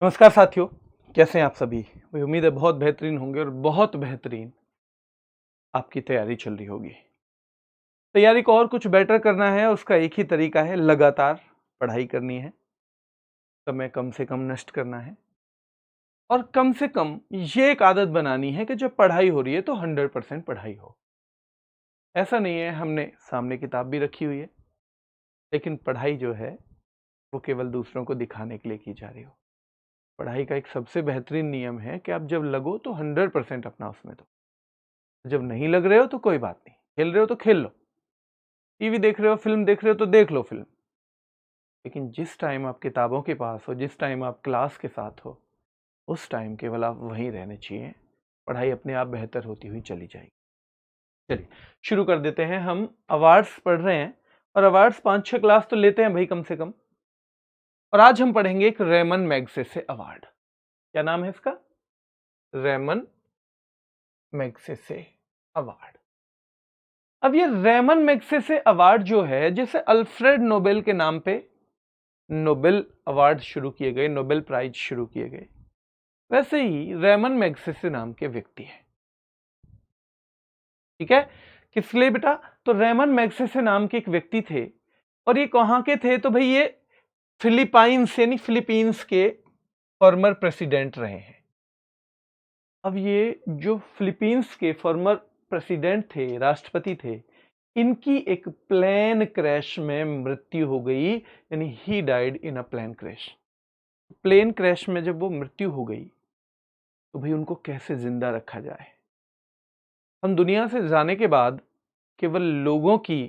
नमस्कार साथियों, कैसे हैं आप सभी। मुझे उम्मीद है बहुत बेहतरीन होंगे और बहुत बेहतरीन आपकी तैयारी चल रही होगी। तैयारी को और कुछ बेटर करना है, उसका एक ही तरीका है, लगातार पढ़ाई करनी है, समय कम से कम नष्ट करना है और कम से कम ये एक आदत बनानी है कि जब पढ़ाई हो रही है तो 100% पढ़ाई हो। ऐसा नहीं है हमने सामने किताब भी रखी हुई है, लेकिन पढ़ाई जो है वो केवल दूसरों को दिखाने के लिए की जा रही हो। पढ़ाई का एक सबसे बेहतरीन नियम है कि आप जब लगो तो 100% अपना उसमें दो। जब नहीं लग रहे हो तो कोई बात नहीं, खेल रहे हो तो खेल लो, टीवी देख रहे हो, फिल्म देख रहे हो तो देख लो फिल्म। लेकिन जिस टाइम आप किताबों के पास हो, जिस टाइम आप क्लास के साथ हो, उस टाइम केवल आप वहीं रहने चाहिए। पढ़ाई अपने आप बेहतर होती हुई चली जाएगी। चलिए शुरू कर देते हैं। हम अवार्ड्स पढ़ रहे हैं और अवार्ड्स 5-6 क्लास तो लेते हैं भाई कम से कम। और आज हम पढ़ेंगे एक रेमन मैग्सेसे अवार्ड। क्या नाम है इसका? Ramon Magsaysay award. अब ये रेमन मैग्सेसे अवार्ड जो है, जैसे अल्फ्रेड नोबेल के नाम पे नोबेल अवार्ड शुरू किए गए, नोबेल प्राइज शुरू किए गए, वैसे ही रेमन मैग्सेसे नाम के व्यक्ति हैं। ठीक है, किस लिए बेटा? तो रेमन मैग्सेसे नाम के एक व्यक्ति थे और ये कहां के थे? तो भाई ये फिलीपाइंस यानी फिलीपींस के फॉर्मर प्रेसिडेंट रहे हैं। अब ये जो फिलीपींस के फॉर्मर प्रेसिडेंट थे, राष्ट्रपति थे, इनकी एक प्लेन क्रैश में मृत्यु हो गई, यानी he died in a plane crash. Plane crash में जब वो मृत्यु हो गई तो भाई उनको कैसे जिंदा रखा जाए। हम दुनिया से जाने के बाद केवल लोगों की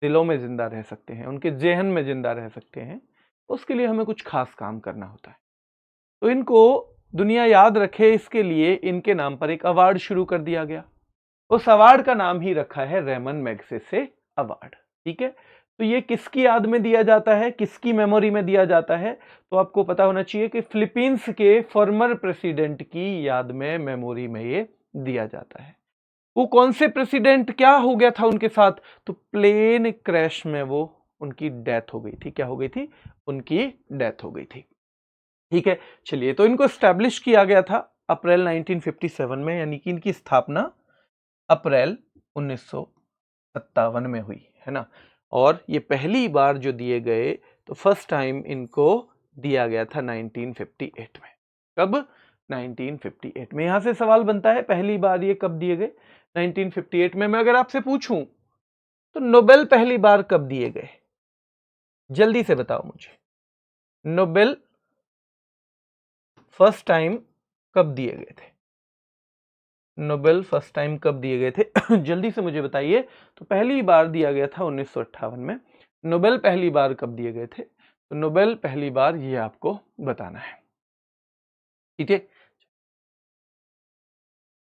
दिलों में जिंदा रह सकते हैं, उनके जेहन में जिंदा रह सकते हैं। उसके लिए हमें कुछ खास काम करना होता है। तो इनको दुनिया याद रखे, इसके लिए इनके नाम पर एक अवार्ड शुरू कर दिया गया। उस अवार्ड का नाम ही रखा है रेमन मैग्सेसे अवार्ड। ठीक है, तो ये किसकी याद में दिया जाता है, किसकी मेमोरी में दिया जाता है? तो आपको पता होना चाहिए कि फिलीपींस के फॉर्मर प्रेसिडेंट की याद में, मेमोरी में ये दिया जाता है। वो कौन से प्रेसिडेंट, क्या हो गया था उनके साथ? तो प्लेन क्रैश में वो उनकी डेथ हो गई थी। क्या हो गई थी? उनकी डेथ हो गई थी। ठीक है, चलिए, तो इनको स्टैब्लिश किया गया था अप्रैल 1957 में, यानी कि इनकी स्थापना अप्रैल 1957 में हुई है ना। और ये पहली बार जो दिए गए, तो फर्स्ट टाइम इनको दिया गया था 1958 में। कब? 1958 में। यहां से सवाल बनता है, पहली बार ये कब दिए गए? 1958 में। मैं अगर आपसे पूछूं तो नोबेल पहली बार कब दिए गए? जल्दी से बताओ मुझे, नोबेल फर्स्ट टाइम कब दिए गए थे? नोबेल फर्स्ट टाइम कब दिए गए थे? जल्दी से मुझे बताइए। तो पहली बार दिया गया था 1958 में। नोबेल पहली बार कब दिए गए थे? तो नोबेल पहली बार ये आपको बताना है। ठीक है,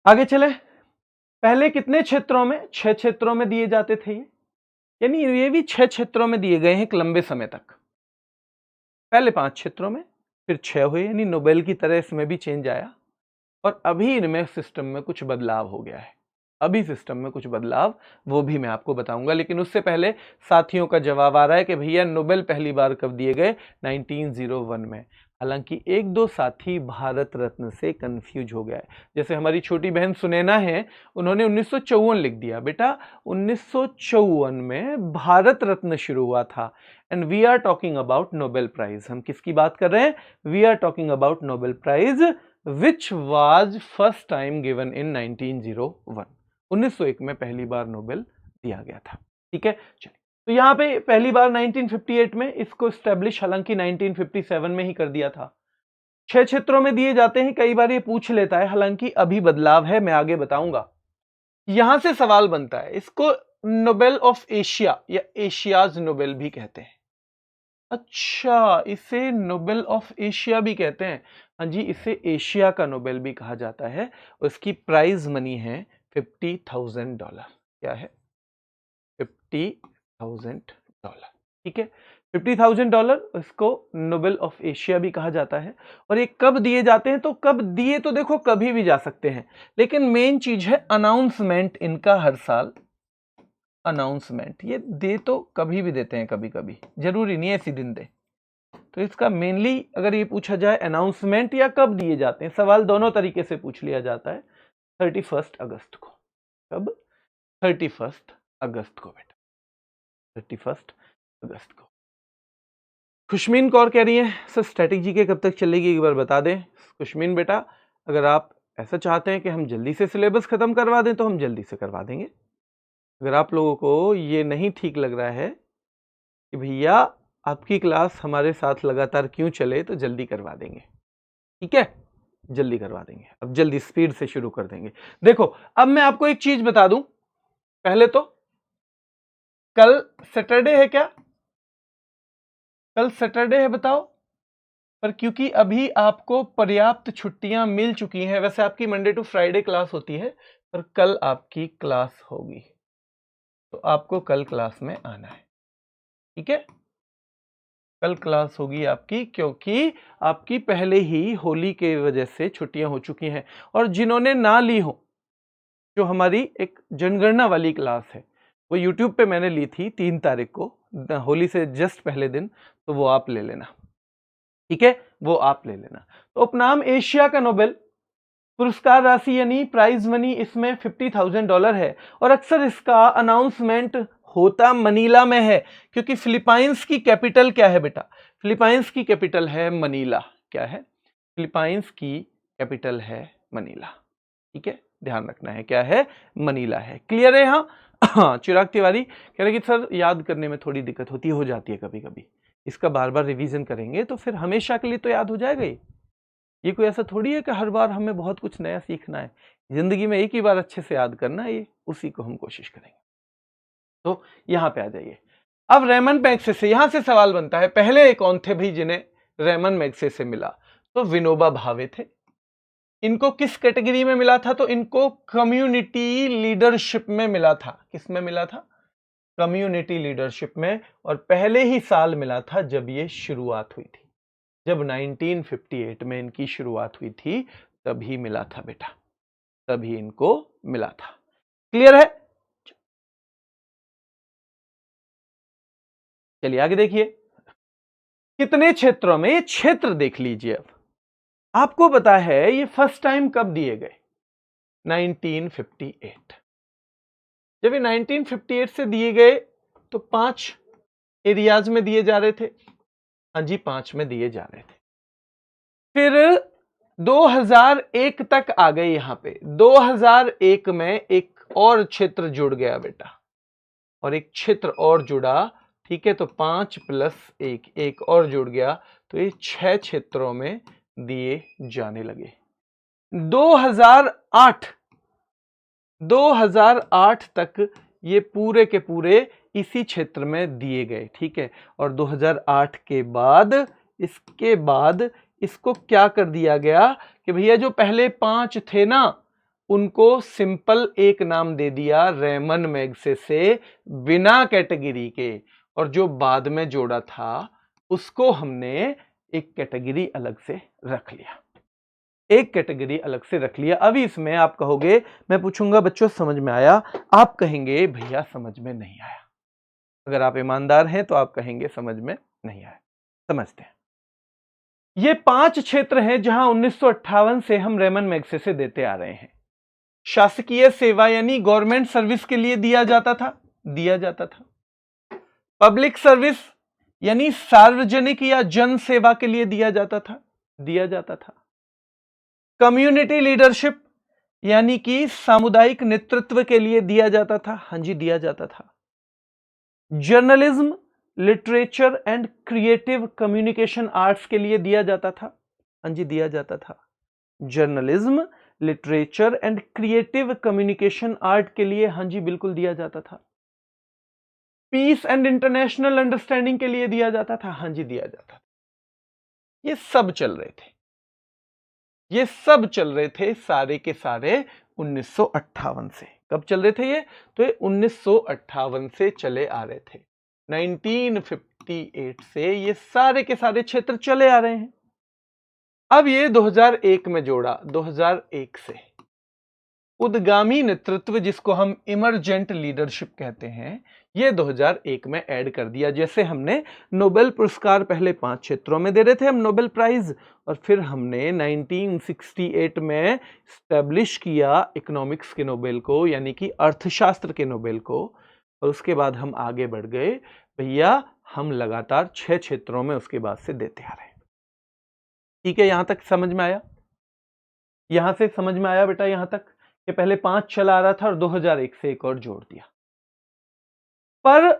आगे चले। पहले कितने क्षेत्रों में? 6 क्षेत्रों में दिए जाते थे ये, यानी ये भी 6 क्षेत्रों में दिए गए हैं एक लंबे समय तक। पहले 5 क्षेत्रों में, फिर 6 हुए, यानी नोबेल की तरह इसमें भी चेंज आया। और अभी इनमें सिस्टम में कुछ बदलाव हो गया है। अभी सिस्टम में कुछ बदलाव, वो भी मैं आपको बताऊंगा। लेकिन उससे पहले साथियों का जवाब आ रहा है कि भैया नोबेल पहली बार कब दिए गए? 1901 में। हालांकि एक दो साथी भारत रत्न से कंफ्यूज हो गया है। जैसे हमारी छोटी बहन सुनैना है, उन्होंने 1954 लिख दिया। बेटा 1954 में भारत रत्न शुरू हुआ था। And we are talking about Nobel prize. हम किसकी बात कर रहे हैं? We are talking about Nobel prize which was first time given in 1901। 1901 में पहली बार नोबेल दिया गया था। ठीक है, चलिए, तो यहां पे पहली बार 1958 में, इसको स्टैब्लिश हालांकि 1957 में ही कर दिया था। 6 क्षेत्रों में दिए जाते हैं, कई बार ये पूछ लेता है, हालांकि अभी बदलाव है, मैं आगे बताऊंगा। यहां से सवाल बनता है, इसको नोबेल ऑफ एशिया या एशियाज नोबेल भी कहते हैं। अच्छा, इसे नोबेल ऑफ एशिया भी कहते हैं। हाँ जी, इसे एशिया का नोबेल भी कहा जाता है। उसकी प्राइज मनी है $50,000। क्या है? $50,000। ठीक है, $50,000, इसको नोबेल ऑफ एशिया भी कहा जाता है। और ये कब दिए जाते हैं? तो कब दिए, तो देखो कभी भी जा सकते हैं, लेकिन मेन चीज है अनाउंसमेंट इनका हर साल। अनाउंसमेंट ये दे तो कभी भी देते हैं, कभी कभी, जरूरी नहीं है इसी दिन दे। तो इसका मेनली अगर ये पूछा जाए अनाउंसमेंट या कब दिए जाते हैं, सवाल दोनों तरीके से पूछ लिया जाता है। 31 अगस्त को। कब? 31 अगस्त को बेटा, 31 अगस्त को। खुशमीन कौर कह रही है सर स्टैटिक जीके कब तक चलेगी, एक बार बता दें। खुशमीन बेटा, अगर आप ऐसा चाहते हैं कि हम जल्दी से सिलेबस खत्म करवा दें तो हम जल्दी से करवा देंगे। अगर आप लोगों को ये नहीं ठीक लग रहा है कि भैया आपकी क्लास हमारे साथ लगातार क्यों चले, तो जल्दी करवा देंगे, ठीक है, जल्दी करवा देंगे। अब जल्दी स्पीड से शुरू कर देंगे। देखो अब मैं आपको एक चीज बता दूं, पहले तो कल सैटरडे है क्या? कल सैटरडे है बताओ? पर क्योंकि अभी आपको पर्याप्त छुट्टियां मिल चुकी हैं, वैसे आपकी मंडे टू फ्राइडे क्लास होती है, पर कल आपकी क्लास होगी, तो आपको कल क्लास में आना है, ठीक है। कल क्लास होगी आपकी, क्योंकि आपकी पहले ही होली के वजह से छुट्टियां हो चुकी हैं। और जिन्होंने ना ली हो, जो हमारी एक जनगणना वाली क्लास है वो YouTube पे मैंने ली थी 3 तारीख को, होली से जस्ट पहले दिन, तो वो आप ले लेना, ठीक है, वो आप ले लेना। तो उपनाम एशिया का नोबेल, पुरस्कार राशि यानी प्राइज मनी इसमें $50,000 है, और अक्सर इसका अनाउंसमेंट होता मनीला में है, क्योंकि फिलीपाइंस की कैपिटल क्या है बेटा? फिलीपाइंस की कैपिटल है मनीला। क्या है? फिलीपाइंस की कैपिटल है मनीला, ठीक है, ध्यान रखना है, क्या है? मनीला है। क्लियर है? हाँ। चिराग तिवारी कह रहे कि सर याद करने में थोड़ी दिक्कत हो जाती है कभी कभी, इसका बार बार रिवीजन करेंगे तो फिर हमेशा के लिए तो याद हो जाएगा ही। ये कोई ऐसा थोड़ी है कि हर बार हमें बहुत कुछ नया सीखना है, जिंदगी में एक ही बार अच्छे से याद करना है, ये उसी को हम कोशिश करेंगे। तो यहां पे आ जाइए। अब रेमन मैग्सेसे से यहां से सवाल बनता है, पहले कौन थे भाई जिन्हें रेमन मैग्सेसे से मिला? तो विनोबा भावे थे। इनको किस कैटेगरी में मिला था? तो इनको कम्युनिटी लीडरशिप में मिला था। किस में मिला था? कम्युनिटी लीडरशिप में, और पहले ही साल मिला था जब ये शुरुआत हुई थी, जब 1958 में इनकी शुरुआत हुई थी, तभी मिला था बेटा, तभी इनको मिला था। क्लियर है? चलिए आगे देखिए, कितने क्षेत्रों में, ये क्षेत्र देख लीजिए। अब आपको पता है ये फर्स्ट टाइम कब दिए गए? 1958। जब ये 1958 से दिए गए तो 5 एरियाज में दिए जा रहे थे। हाँ जी, 5 में दिए जा रहे थे। फिर 2001 तक आ गए। यहां पे 2001 में एक और क्षेत्र जुड़ गया बेटा, और एक क्षेत्र और जुड़ा, ठीक है, तो 5 + 1 एक और जुड़ गया, तो ये 6 क्षेत्रों में दिए जाने लगे। 2008 तक ये पूरे के पूरे इसी क्षेत्र में दिए गए, ठीक है, और 2008 के बाद, इसके बाद इसको क्या कर दिया गया कि भैया जो पहले 5 थे ना, उनको सिंपल एक नाम दे दिया, रेमन मैग्सेसे, बिना कैटेगरी के, और जो बाद में जोड़ा था उसको हमने एक कैटेगरी अलग से रख लिया, एक कैटेगरी अलग से रख लिया। अभी इसमें आप कहोगे, मैं पूछूंगा बच्चों समझ में आया? आप कहेंगे भैया समझ में नहीं आया। अगर आप ईमानदार हैं तो आप कहेंगे समझ में नहीं आया। समझते हैं। ये 5 क्षेत्र हैं जहां 1958 से हम रेमन मैग्सेसे देते आ रहे हैं। शासकीय सेवा यानी गवर्नमेंट सर्विस के लिए दिया जाता था। पब्लिक सर्विस यानी सार्वजनिक या जन सेवा के लिए दिया जाता था। कम्युनिटी लीडरशिप यानी कि सामुदायिक नेतृत्व के लिए दिया जाता था। हाँ जी, दिया जाता था। Journalism, literature and creative communication arts के लिए दिया जाता था। हाँ जी, दिया जाता था। Journalism, literature and creative communication art के लिए, हाँ जी, बिल्कुल दिया जाता था। पीस एंड इंटरनेशनल अंडरस्टैंडिंग के लिए दिया जाता था। हाँ जी, दिया जाता था। ये सब चल रहे थे, ये सब चल रहे थे सारे के सारे 1958 से। कब चल रहे थे ये? तो ये 1958 से चले आ रहे थे। 1958 से ये सारे के सारे क्षेत्र चले आ रहे हैं। अब ये 2001 में जोड़ा, 2001 से उद्गामी नेतृत्व, जिसको हम इमरजेंट लीडरशिप कहते हैं, ये 2001 में ऐड कर दिया। जैसे हमने नोबेल पुरस्कार पहले 5 क्षेत्रों में दे रहे थे हम नोबेल प्राइज, और फिर हमने 1968 में स्टैब्लिश किया इकोनॉमिक्स के नोबेल को, यानी कि अर्थशास्त्र के नोबेल को, और उसके बाद हम आगे बढ़ गए भैया, हम लगातार 6 क्षेत्रों में उसके बाद से देते आ रहे हैं। ठीक है, यहां तक समझ में आया? यहां से समझ में आया बेटा यहां तक? कि पहले 5 चला आ रहा था और 2001 से एक और जोड़ दिया। पर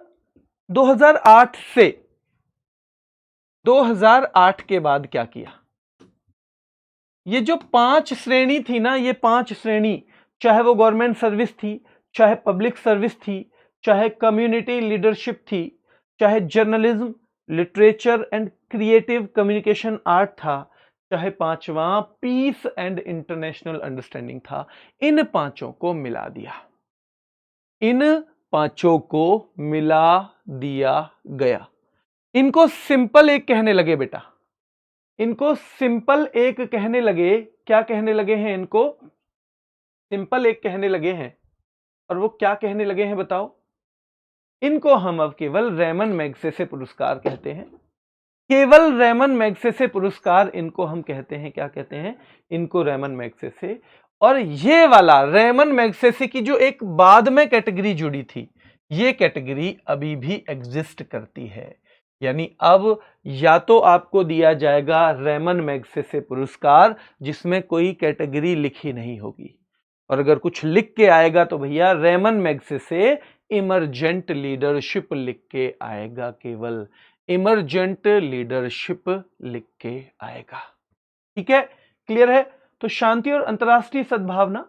2008 के बाद क्या किया? ये जो 5 श्रेणी थी ना, ये 5 श्रेणी, चाहे वो गवर्नमेंट सर्विस थी, चाहे पब्लिक सर्विस थी, चाहे कम्युनिटी लीडरशिप थी, चाहे journalism, literature and creative communication art था, चाहे 5वां पीस एंड इंटरनेशनल अंडरस्टैंडिंग था, इन 5 को मिला दिया। इन 5 को मिला दिया गया। इनको सिंपल एक कहने लगे बेटा, इनको सिंपल एक कहने लगे। क्या कहने लगे हैं? इनको सिंपल एक कहने लगे हैं। और वो क्या कहने लगे हैं बताओ? इनको हम अब केवल रेमन मैग्सेसे पुरस्कार कहते हैं। केवल रेमन मैग्सेसे पुरस्कार इनको हम कहते हैं। क्या कहते हैं? इनको रेमन मैग्सेसे। और ये वाला रेमन मैग्सेसे की जो एक बाद में कैटेगरी जुड़ी थी, ये कैटेगरी अभी भी एग्जिस्ट करती है। यानी अब या तो आपको दिया जाएगा रेमन मैग्सेसे पुरस्कार जिसमें कोई कैटेगरी लिखी नहीं होगी, और अगर कुछ लिख के आएगा तो भैया रेमन मैग्सेसे इमर्जेंट लीडरशिप लिख के आएगा। केवल इमर्जेंट लीडरशिप लिख के आएगा। ठीक है, क्लियर है? तो शांति और अंतरराष्ट्रीय सद्भावना,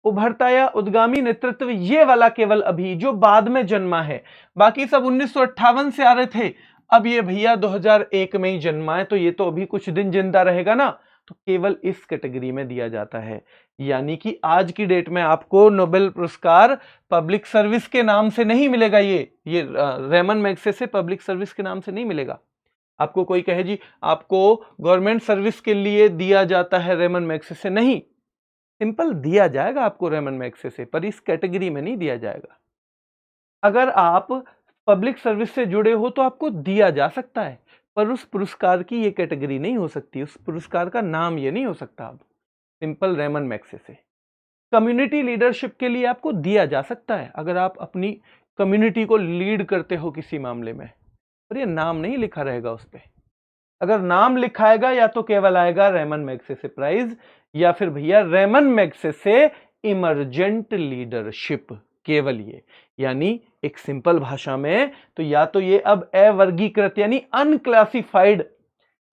उभरता या उद्गामी नेतृत्व, ये वाला केवल अभी जो बाद में जन्मा है। बाकी सब 1958 से आ रहे थे, अब ये भैया 2001 में ही जन्मा है, तो ये तो अभी कुछ दिन जिंदा रहेगा ना, तो केवल इस कैटेगरी में दिया जाता है। यानी कि आज की डेट में आपको नोबेल पुरस्कार पब्लिक सर्विस के नाम से नहीं मिलेगा। ये रेमन मैग्सेसे पब्लिक सर्विस के नाम से नहीं मिलेगा। आपको कोई कहे जी आपको गवर्नमेंट सर्विस के लिए दिया जाता है रेमन मैग्सेसे, नहीं, सिंपल दिया जाएगा आपको रेमन मैग्सेसे, पर इस कैटेगरी में नहीं दिया जाएगा। अगर आप पब्लिक सर्विस से जुड़े हो तो आपको दिया जा सकता है, पर उस पुरस्कार की ये कैटेगरी नहीं हो सकती, उस पुरस्कार का नाम ये नहीं हो सकता। अब simple Ramon Magsaysay. Community leadership के लिए आपको दिया जा सकता है अगर आप अपनी कम्युनिटी को लीड करते हो किसी मामले में, पर ये नाम नहीं लिखा रहेगा उस पर। अगर नाम लिखाएगा या तो केवल आएगा रेमन मैग्सेसे प्राइज, या फिर भैया रेमन मैग्सेसे इमर्जेंट लीडरशिप, केवल ये। यानी एक सिंपल भाषा में तो या तो ये अब अवर्गीकृत यानी अनक्लासिफाइड,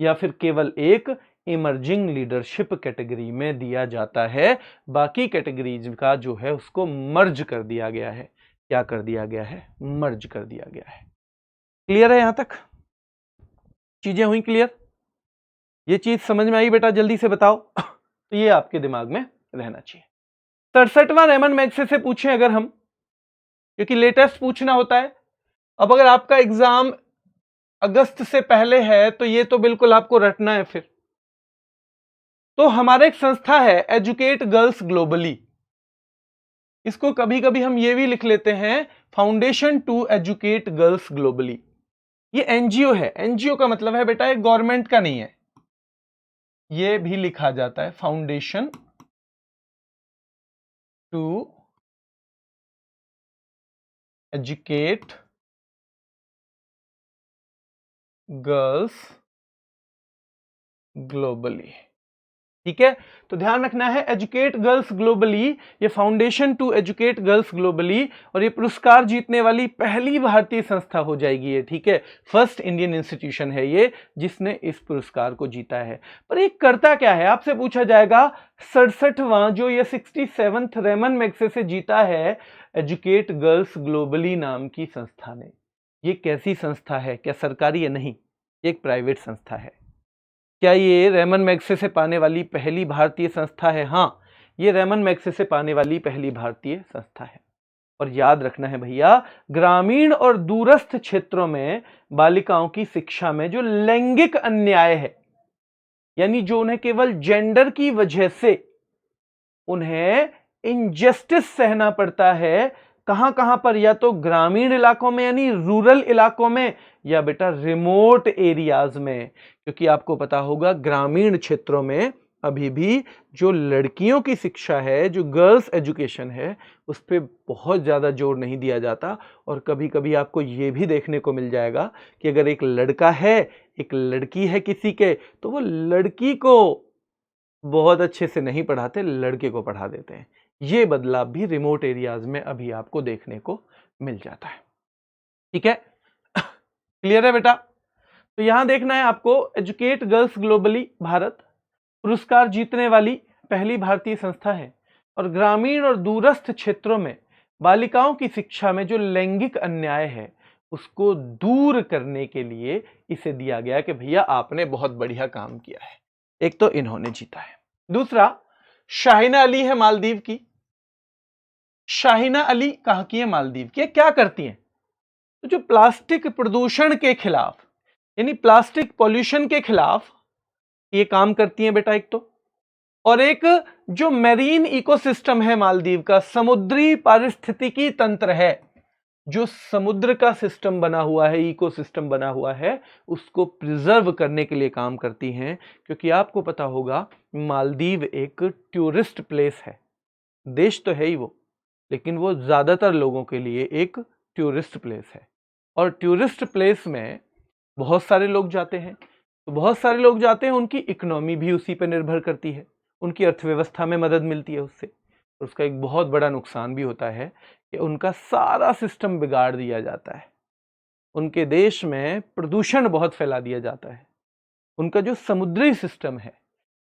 या फिर केवल एक इमर्जिंग लीडरशिप कैटेगरी में दिया जाता है। बाकी कैटेगरीज का जो है उसको मर्ज कर दिया गया है। क्या कर दिया गया है? मर्ज कर दिया गया है। क्लियर है? यहां तक चीजें हुई क्लियर? ये चीज समझ में आई बेटा? जल्दी से बताओ। तो ये आपके दिमाग में रहना चाहिए। 67वां रेमन मैग्सेसे पूछे अगर हम, क्योंकि लेटेस्ट पूछना होता है। अब अगर आपका एग्जाम अगस्त से पहले है तो ये तो बिल्कुल आपको रटना है। फिर तो हमारा एक संस्था है एजुकेट गर्ल्स ग्लोबली, इसको कभी कभी हम ये भी लिख लेते हैं foundation to educate girls globally. ये एनजीओ है। एनजीओ का मतलब है बेटा एक गवर्नमेंट का नहीं है, ये भी लिखा जाता है foundation to educate girls globally. ठीक है, तो ध्यान रखना है एजुकेट गर्ल्स ग्लोबली, ये foundation to educate girls globally, और ये पुरस्कार जीतने वाली पहली भारतीय संस्था हो जाएगी ये। ठीक है, फर्स्ट इंडियन इंस्टीट्यूशन है ये जिसने इस पुरस्कार को जीता है। पर ये करता क्या है? आपसे पूछा जाएगा 67वां जो ये 67th रेमन मैग्सेसे जीता है एजुकेट गर्ल्स ग्लोबली नाम की संस्था ने। ये कैसी संस्था है? क्या सरकारी है? नहीं, एक प्राइवेट संस्था है। क्या ये रेमन मैग्सेसे पाने वाली पहली भारतीय संस्था है? हाँ, ये रेमन मैग्सेसे पाने वाली पहली भारतीय संस्था है। और याद रखना है भैया, ग्रामीण और दूरस्थ क्षेत्रों में बालिकाओं की शिक्षा में जो लैंगिक अन्याय है, यानी जो उन्हें केवल जेंडर की वजह से उन्हें इनजस्टिस सहना पड़ता है, कहां कहां पर, या तो ग्रामीण इलाकों में यानी रूरल इलाकों में, या बेटा रिमोट एरियाज में। क्योंकि आपको पता होगा ग्रामीण क्षेत्रों में अभी भी जो लड़कियों की शिक्षा है, जो गर्ल्स एजुकेशन है, उस पर बहुत ज्यादा जोर नहीं दिया जाता। और कभी कभी आपको ये भी देखने को मिल जाएगा कि अगर एक लड़का है, एक लड़की है किसी के, तो वो लड़की को बहुत अच्छे से नहीं पढ़ाते, लड़के को पढ़ा देते हैं। ये बदलाव भी रिमोट एरियाज में अभी आपको देखने को मिल जाता है। ठीक है, क्लियर है बेटा? तो यहां देखना है आपको, एजुकेट गर्ल्स ग्लोबली भारत पुरस्कार जीतने वाली पहली भारतीय संस्था है और ग्रामीण और दूरस्थ क्षेत्रों में बालिकाओं की शिक्षा में जो लैंगिक अन्याय है उसको दूर करने के लिए इसे दिया गया कि भैया आपने बहुत बढ़िया काम किया है। एक तो इन्होंने जीता है। दूसरा, शाहिना अली है मालदीव की। शाहिना अली कहां की है? मालदीव की। क्या करती हैं? तो जो प्लास्टिक प्रदूषण के खिलाफ यानी प्लास्टिक पॉल्यूशन के खिलाफ ये काम करती हैं बेटा, एक तो। और एक जो मैरीन इकोसिस्टम है मालदीव का, समुद्री पारिस्थितिकी तंत्र है, जो समुद्र का सिस्टम बना हुआ है, इकोसिस्टम बना हुआ है, उसको प्रिजर्व करने के लिए काम करती हैं। क्योंकि आपको पता होगा मालदीव एक टूरिस्ट प्लेस है, देश तो है ही वो, लेकिन वो ज्यादातर लोगों के लिए एक टूरिस्ट प्लेस है। और टूरिस्ट प्लेस में बहुत सारे लोग जाते हैं, तो बहुत सारे लोग जाते हैं, उनकी इकोनॉमी भी उसी पर निर्भर करती है, उनकी अर्थव्यवस्था में मदद मिलती है उससे। उसका एक बहुत बड़ा नुकसान भी होता है कि उनका सारा सिस्टम बिगाड़ दिया जाता है। उनके देश में प्रदूषण बहुत फैला दिया जाता है। उनका जो समुद्री सिस्टम है,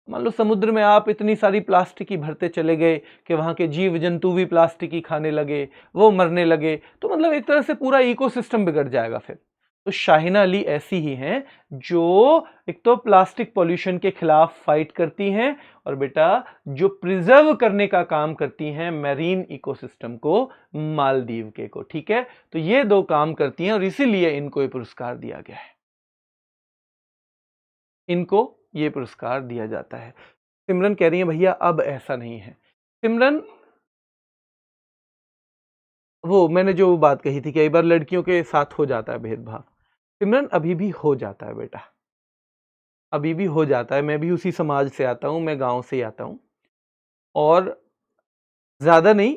मान लो समुद्र में आप इतनी सारी प्लास्टिक ही भरते चले गए कि वहां के जीव जंतु भी प्लास्टिक ही खाने लगे, वो मरने लगे, तो मतलब एक तरह से पूरा इकोसिस्टम बिगड़ जाएगा फिर। तो शाहिना अली ऐसी ही हैं जो एक तो प्लास्टिक पॉल्यूशन के खिलाफ फाइट करती हैं और बेटा जो प्रिजर्व करने का काम करती हैं मैरीन इकोसिस्टम को, मालदीव के को। ठीक है, तो ये दो काम करती हैं और इसीलिए इनको ये पुरस्कार दिया गया है, इनको ये पुरस्कार दिया जाता है। सिमरन कह रही है भैया अब ऐसा नहीं है। सिमरन, वो मैंने जो बात कही थी कि कई बार लड़कियों के साथ हो जाता है भेदभाव, सिमरन अभी भी हो जाता है बेटा, अभी भी हो जाता है। मैं भी उसी समाज से आता हूं, मैं गांव से आता हूं, और ज्यादा नहीं,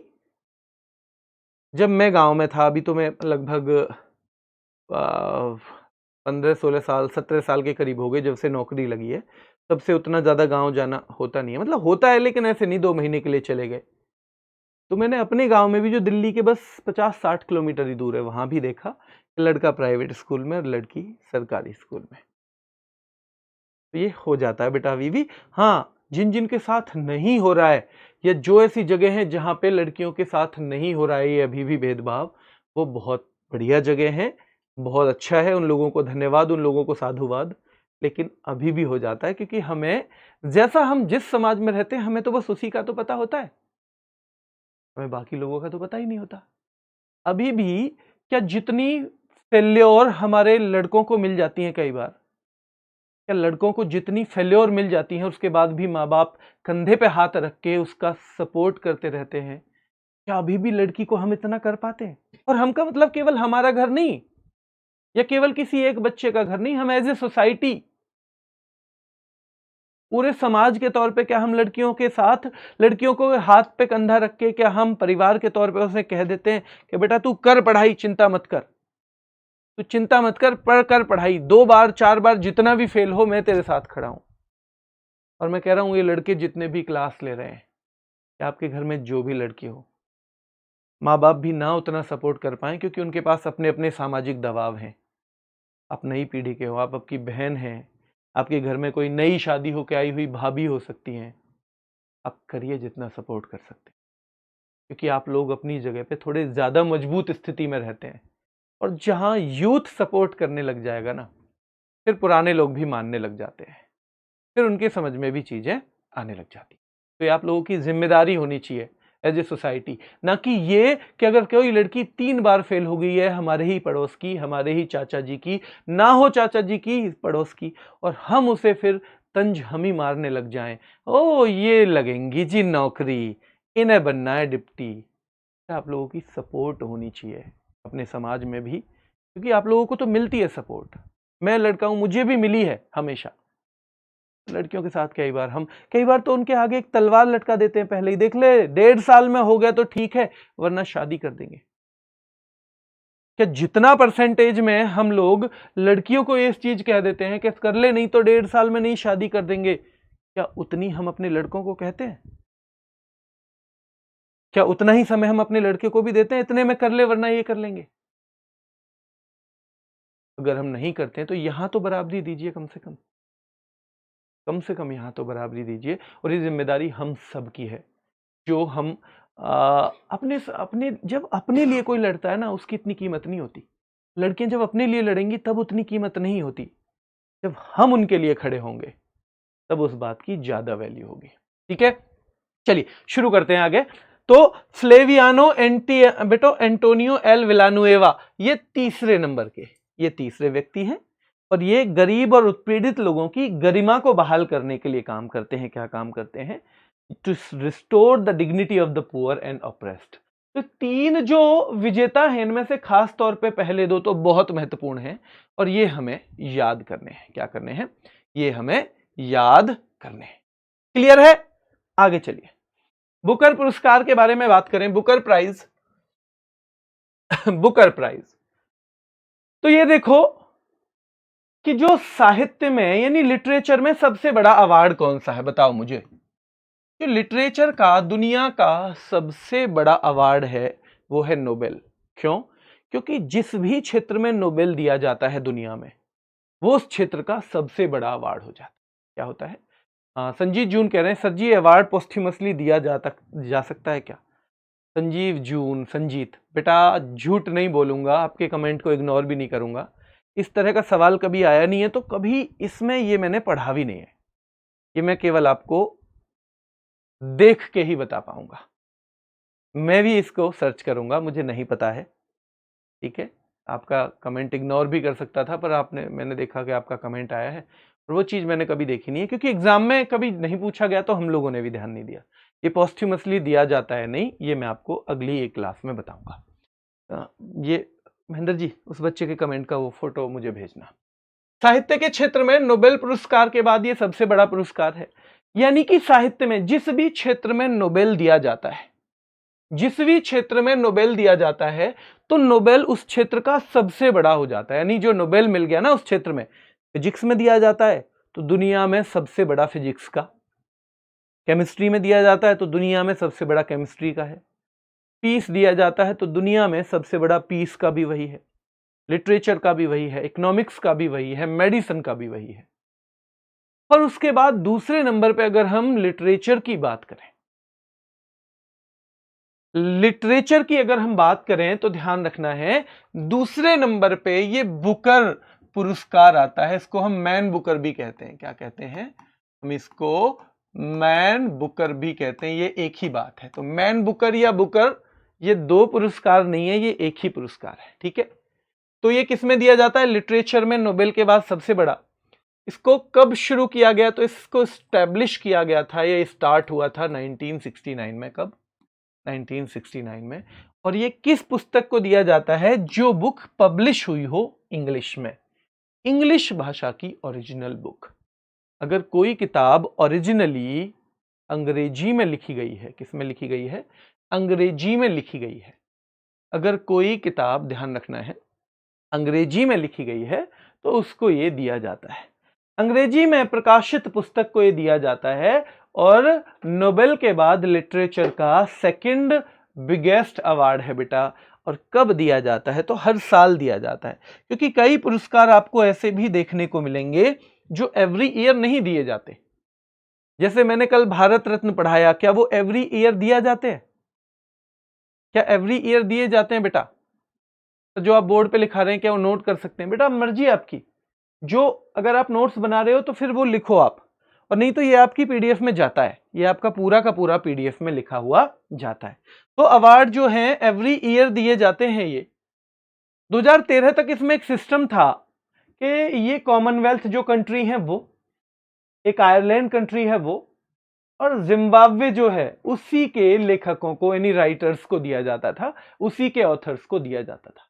जब मैं गांव में था, अभी तो मैं लगभग 15-16 साल 17 साल के करीब हो गए जब से नौकरी लगी है, तब से उतना ज्यादा गांव जाना होता नहीं है। मतलब होता है लेकिन ऐसे नहीं 2 महीने के लिए चले गए। तो मैंने अपने गांव में भी, जो दिल्ली के बस 50-60 किलोमीटर ही दूर है, वहां भी देखा कि लड़का प्राइवेट स्कूल में और लड़की सरकारी स्कूल में। तो ये हो जाता है बेटा अभी भी। हाँ, जिन जिन के साथ नहीं हो रहा है, या जो ऐसी जगह है जहां पे लड़कियों के साथ नहीं हो रहा है ये अभी भी भेदभाव, वो बहुत बढ़िया जगह है, बहुत अच्छा है, उन लोगों को धन्यवाद, उन लोगों को साधुवाद। लेकिन अभी भी हो जाता है क्योंकि हमें, जैसा हम जिस समाज में रहते हैं, हमें तो बस उसी का तो पता होता है, हमें बाकी लोगों का तो पता ही नहीं होता। अभी भी क्या जितनी फेल्योर हमारे लड़कों को मिल जाती हैं, कई बार क्या लड़कों को जितनी फेल्योर मिल जाती है उसके बाद भी माँ बाप कंधे पे हाथ रख के उसका सपोर्ट करते रहते हैं, क्या अभी भी लड़की को हम इतना कर पाते हैं? और हम का मतलब केवल हमारा घर नहीं, या केवल किसी एक बच्चे का घर नहीं, हम एज ए सोसाइटी, पूरे समाज के तौर पे क्या हम लड़कियों के साथ, लड़कियों को हाथ पे कंधा रख के क्या हम परिवार के तौर पे उसे कह देते हैं कि बेटा तू कर पढ़ाई, चिंता मत कर, तू चिंता मत कर, पढ़ कर पढ़ाई, 2 बार 4 बार जितना भी फेल हो मैं तेरे साथ खड़ा हूं। और मैं कह रहा हूं ये लड़के जितने भी क्लास ले रहे हैं, या आपके घर में जो भी लड़की हो, माँ बाप भी ना उतना सपोर्ट कर पाए क्योंकि उनके पास अपने अपने सामाजिक दबाव हैं। आप नई पीढ़ी के हो, आप आपकी बहन हैं, आपके घर में कोई नई शादी होकर आई हुई भाभी हो सकती हैं, आप करिए जितना सपोर्ट कर सकते हैं, क्योंकि आप लोग अपनी जगह पे थोड़े ज्यादा मजबूत स्थिति में रहते हैं। और जहां यूथ सपोर्ट करने लग जाएगा ना, फिर पुराने लोग भी मानने लग जाते हैं, फिर उनके समझ में भी चीजें आने लग जाती। तो ये आप लोगों की जिम्मेदारी होनी चाहिए एज ए सोसाइटी, ना कि ये कि अगर कोई लड़की 3 बार फेल हो गई है, हमारे ही पड़ोस की, हमारे ही चाचा जी की, ना हो चाचा जी की पड़ोस की, और हम उसे फिर तंज हम ही मारने लग जाएं, ओ ये लगेंगी जी नौकरी, इन्हें बनना है डिप्टी। आप लोगों की सपोर्ट होनी चाहिए अपने समाज में भी, क्योंकि आप लोगों को तो मिलती है सपोर्ट। मैं लड़का हूं, मुझे भी मिली है हमेशा। लड़कियों के साथ कई बार तो उनके आगे एक तलवार लटका देते हैं, पहले ही देख ले 1.5 साल में हो गया तो ठीक है, वरना शादी कर देंगे। क्या जितना परसेंटेज में हम लोग लड़कियों को इस चीज कह देते हैं कि कर ले, नहीं तो 1.5 साल में नहीं शादी कर देंगे, क्या उतनी हम अपने लड़कों को कहते हैं? क्या उतना ही समय हम अपने लड़के को भी देते हैं, इतने में कर ले वरना ये कर लेंगे? अगर हम नहीं करते हैं तो यहां तो बराबरी दीजिए, कम से कम यहां तो बराबरी दीजिए। और ये जिम्मेदारी हम सब की है, जो हम अपने अपने जब अपने लिए कोई लड़ता है ना, उसकी इतनी कीमत नहीं होती। लड़कियां जब अपने लिए लड़ेंगी तब उतनी कीमत नहीं होती, जब हम उनके लिए खड़े होंगे तब उस बात की ज्यादा वैल्यू होगी। ठीक है, चलिए शुरू करते हैं आगे। तो फ्लेवियानो एंटोनियो एल विलानुएवा, ये तीसरे नंबर के, ये तीसरे व्यक्ति हैं, और ये गरीब और उत्पीड़ित लोगों की गरिमा को बहाल करने के लिए काम करते हैं। क्या काम करते हैं? To restore the dignity of the poor and oppressed. तो 3 जो विजेता हैं, इनमें से खास तौर पे पहले 2 तो बहुत महत्वपूर्ण हैं, और ये हमें याद करने हैं। क्या करने हैं? ये हमें याद करने हैं। क्लियर है? आगे चलिए, बुकर पुरस्कार के बारे में बात करें। बुकर प्राइज बुकर प्राइज, तो ये देखो कि जो साहित्य में यानी लिटरेचर में सबसे बड़ा अवार्ड कौन सा है, बताओ मुझे। जो लिटरेचर का दुनिया का सबसे बड़ा अवार्ड है वो है नोबेल। क्यों? क्योंकि जिस भी क्षेत्र में नोबेल दिया जाता है दुनिया में, वो उस क्षेत्र का सबसे बड़ा अवार्ड हो जाता है। क्या होता है? संजीव जून कह रहे हैं सर जी अवार्ड पोस्ट्यूमसली दिया जा सकता है क्या? संजीव जून, संजीत बेटा झूठ नहीं बोलूंगा, आपके कमेंट को इग्नोर भी नहीं करूंगा। इस तरह का सवाल कभी आया नहीं है, तो कभी इसमें ये मैंने पढ़ा भी नहीं है, ये मैं केवल आपको देख के ही बता पाऊंगा। मैं भी इसको सर्च करूंगा, मुझे नहीं पता है। ठीक है, आपका कमेंट इग्नोर भी कर सकता था, पर मैंने देखा कि आपका कमेंट आया है, और वो चीज मैंने कभी देखी नहीं है, क्योंकि एग्जाम में कभी नहीं पूछा गया तो हम लोगों ने भी ध्यान नहीं दिया। ये पोस्ट्यूमसली दिया जाता है नहीं, ये मैं आपको अगली एक क्लास में बताऊंगा। ये महेंद्र जी, उस बच्चे के कमेंट का वो फोटो मुझे भेजना। साहित्य के क्षेत्र में नोबेल पुरस्कार के बाद ये सबसे बड़ा पुरस्कार है। यानी कि साहित्य में जिस भी क्षेत्र में नोबेल दिया जाता है, जिस भी क्षेत्र में नोबेल दिया जाता है, तो नोबेल उस क्षेत्र का सबसे बड़ा हो जाता है। यानी जो नोबेल मिल गया ना उस क्षेत्र में, फिजिक्स में दिया जाता है तो दुनिया में सबसे बड़ा फिजिक्स का, केमिस्ट्री में दिया जाता है तो दुनिया में सबसे बड़ा केमिस्ट्री का है, पीस दिया जाता है तो दुनिया में सबसे बड़ा पीस का भी वही है, लिटरेचर का भी वही है, इकोनॉमिक्स का भी वही है, मेडिसिन का भी वही है। पर उसके बाद दूसरे नंबर पे अगर हम लिटरेचर की बात करें, लिटरेचर की अगर हम बात करें तो ध्यान रखना है दूसरे नंबर पे ये बुकर पुरस्कार आता है। इसको हम मैन बुकर भी कहते हैं। क्या कहते हैं? हम इसको मैन बुकर भी कहते हैं। ये एक ही बात है। तो मैन बुकर या बुकर, ये 2 पुरस्कार नहीं है, ये एक ही पुरस्कार है। ठीक है, तो ये किसमें दिया जाता है? लिटरेचर में नोबेल के बाद सबसे बड़ा। इसको कब शुरू किया गया? तो इसको स्टैब्लिश किया गया था, ये स्टार्ट हुआ था 1969 में। कब? 1969 में। और ये किस पुस्तक को दिया जाता है? जो बुक पब्लिश हुई हो इंग्लिश में, इंग्लिश भाषा की ओरिजिनल बुक। अगर कोई किताब ओरिजिनली अंग्रेजी में लिखी गई है, किस में लिखी गई है? अंग्रेजी में लिखी गई है। अगर कोई किताब, ध्यान रखना है, अंग्रेजी में लिखी गई है तो उसको ये दिया जाता है। अंग्रेजी में प्रकाशित पुस्तक को ये दिया जाता है। और नोबेल के बाद लिटरेचर का सेकंड बिगेस्ट अवार्ड है बेटा। और कब दिया जाता है? तो हर साल दिया जाता है, क्योंकि कई पुरस्कार आपको ऐसे भी देखने को मिलेंगे जो एवरी ईयर नहीं दिए जाते। जैसे मैंने कल भारत रत्न पढ़ाया, क्या वो एवरी ईयर दिया जाते हैं? क्या एवरी ईयर दिए जाते हैं बेटा? तो जो आप बोर्ड पे लिखा रहे हैं, क्या वो नोट कर सकते हैं? बेटा मर्जी आपकी, जो अगर आप नोट्स बना रहे हो तो फिर वो लिखो आप, और नहीं तो ये आपकी पीडीएफ में जाता है, ये आपका पूरा का पूरा पीडीएफ में लिखा हुआ जाता है। तो अवार्ड जो है एवरी ईयर दिए जाते हैं। ये 2013 तक इसमें एक सिस्टम था कि ये कॉमनवेल्थ जो कंट्री है वो, एक आयरलैंड कंट्री है वो, और जिम्बाब्वे जो है उसी के लेखकों को यानी राइटर्स को दिया जाता था, उसी के ऑथर्स को दिया जाता था।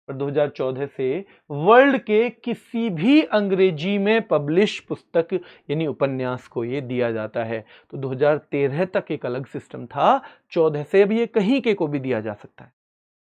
पर 2014 से वर्ल्ड के किसी भी अंग्रेजी में पब्लिश पुस्तक यानी उपन्यास को ये दिया जाता है। तो 2013 तक एक अलग सिस्टम था, 14 से अब ये कहीं के को भी दिया जा सकता है।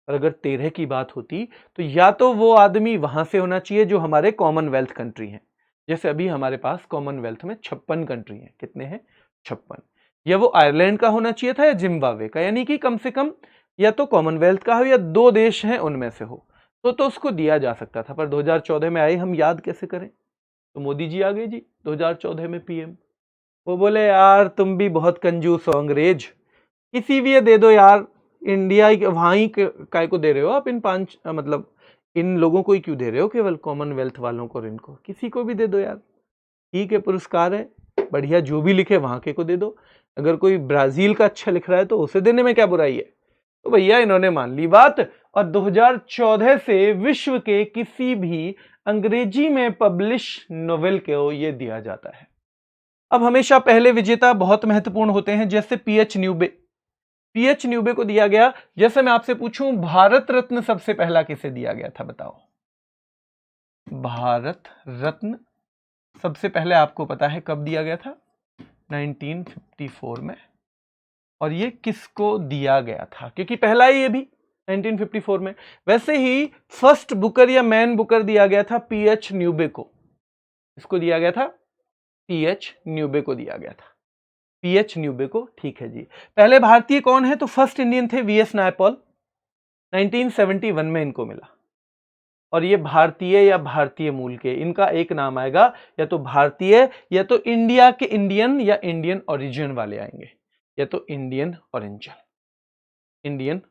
और अगर 13 की बात होती तो या तो वो आदमी वहां से होना चाहिए जो हमारे कॉमनवेल्थ कंट्री हैं, जैसे अभी हमारे पास कॉमनवेल्थ में 56 कंट्री हैं। कितने हैं? 56। या वो आयरलैंड का होना चाहिए था या जिम्बाब्वे का, यानी कि कम से कम या तो कॉमनवेल्थ का हो या 2 देश हैं उनमें से हो, तो उसको दिया जा सकता था। पर 2014 में आए, हम याद कैसे करें? तो मोदी जी आ गए जी 2014 में पीएम। वो बोले यार तुम भी बहुत कंजूस हो अंग्रेज, किसी भी ये दे दो यार, इंडिया वहां ही काय को दे रहे हो आप, इन 5 मतलब इन लोगों को ही क्यों दे रहे हो, केवल कॉमनवेल्थ वालों को, इनको किसी को भी दे दो यार, ठीक है, पुरस्कार है बढ़िया, जो भी लिखे वहां के को दे दो। अगर कोई ब्राजील का अच्छा लिख रहा है तो उसे देने में क्या बुराई है? तो भैया इन्होंने मान ली बात, और 2014 से विश्व के किसी भी अंग्रेजी में पब्लिश नोवेल को ये दिया जाता है। अब हमेशा पहले विजेता बहुत महत्वपूर्ण होते हैं, जैसे पीएच न्यूबे। पीएच न्यूबे को दिया गया। जैसे मैं आपसे पूछूं भारत रत्न सबसे पहला किसे दिया गया था, बताओ? भारत रत्न सबसे पहले आपको पता है कब दिया गया था? 1954 में। और ये किसको दिया गया था? क्योंकि पहला ही ये भी 1954 में। वैसे ही फर्स्ट बुकर या मैन बुकर दिया गया था पीएच न्यूबे को। इसको दिया गया था, पीएच न्यूबे को दिया गया था, पीएच न्यूबे को। ठीक है जी। पहले भारतीय कौन है? तो फर्स्ट इंडियन थे वीएस नायपॉल, 1971 में इनको मिला। और ये भारतीय या भारतीय मूल के, इनका एक नाम आएगा, या तो भारतीय या तो इंडिया के इंडियन या इंडियन ओरिजिन वाले आएंगे, या तो इंडियन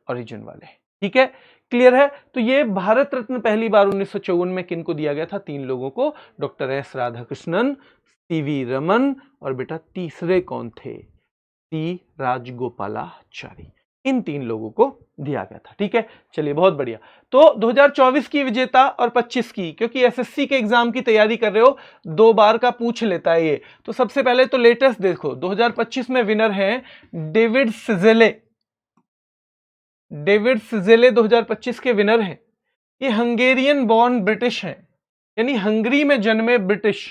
ओरिजिन वाले। ठीक है, क्लियर है? तो ये भारत रत्न पहली बार 1954 में किनको दिया गया था? 3 लोगों को, doctor S Radhakrishnan, CV Raman, और बेटा तीसरे कौन थे? सी राजगोपालाचारी। इन 3 लोगों को दिया गया था। ठीक है, चलिए बहुत बढ़िया। तो 2024 की विजेता और 25 की, क्योंकि एसएससी के एग्जाम की तैयारी कर रहे हो, 2 बार का पूछ लेता है ये। तो सबसे पहले तो लेटेस्ट देखो, 2025 में विनर हैं डेविड सिजेले। डेविड सिजेले 2025 के विनर हैं। ये हंगेरियन बॉर्न ब्रिटिश हैं, यानी हंगरी में जन्मे ब्रिटिश,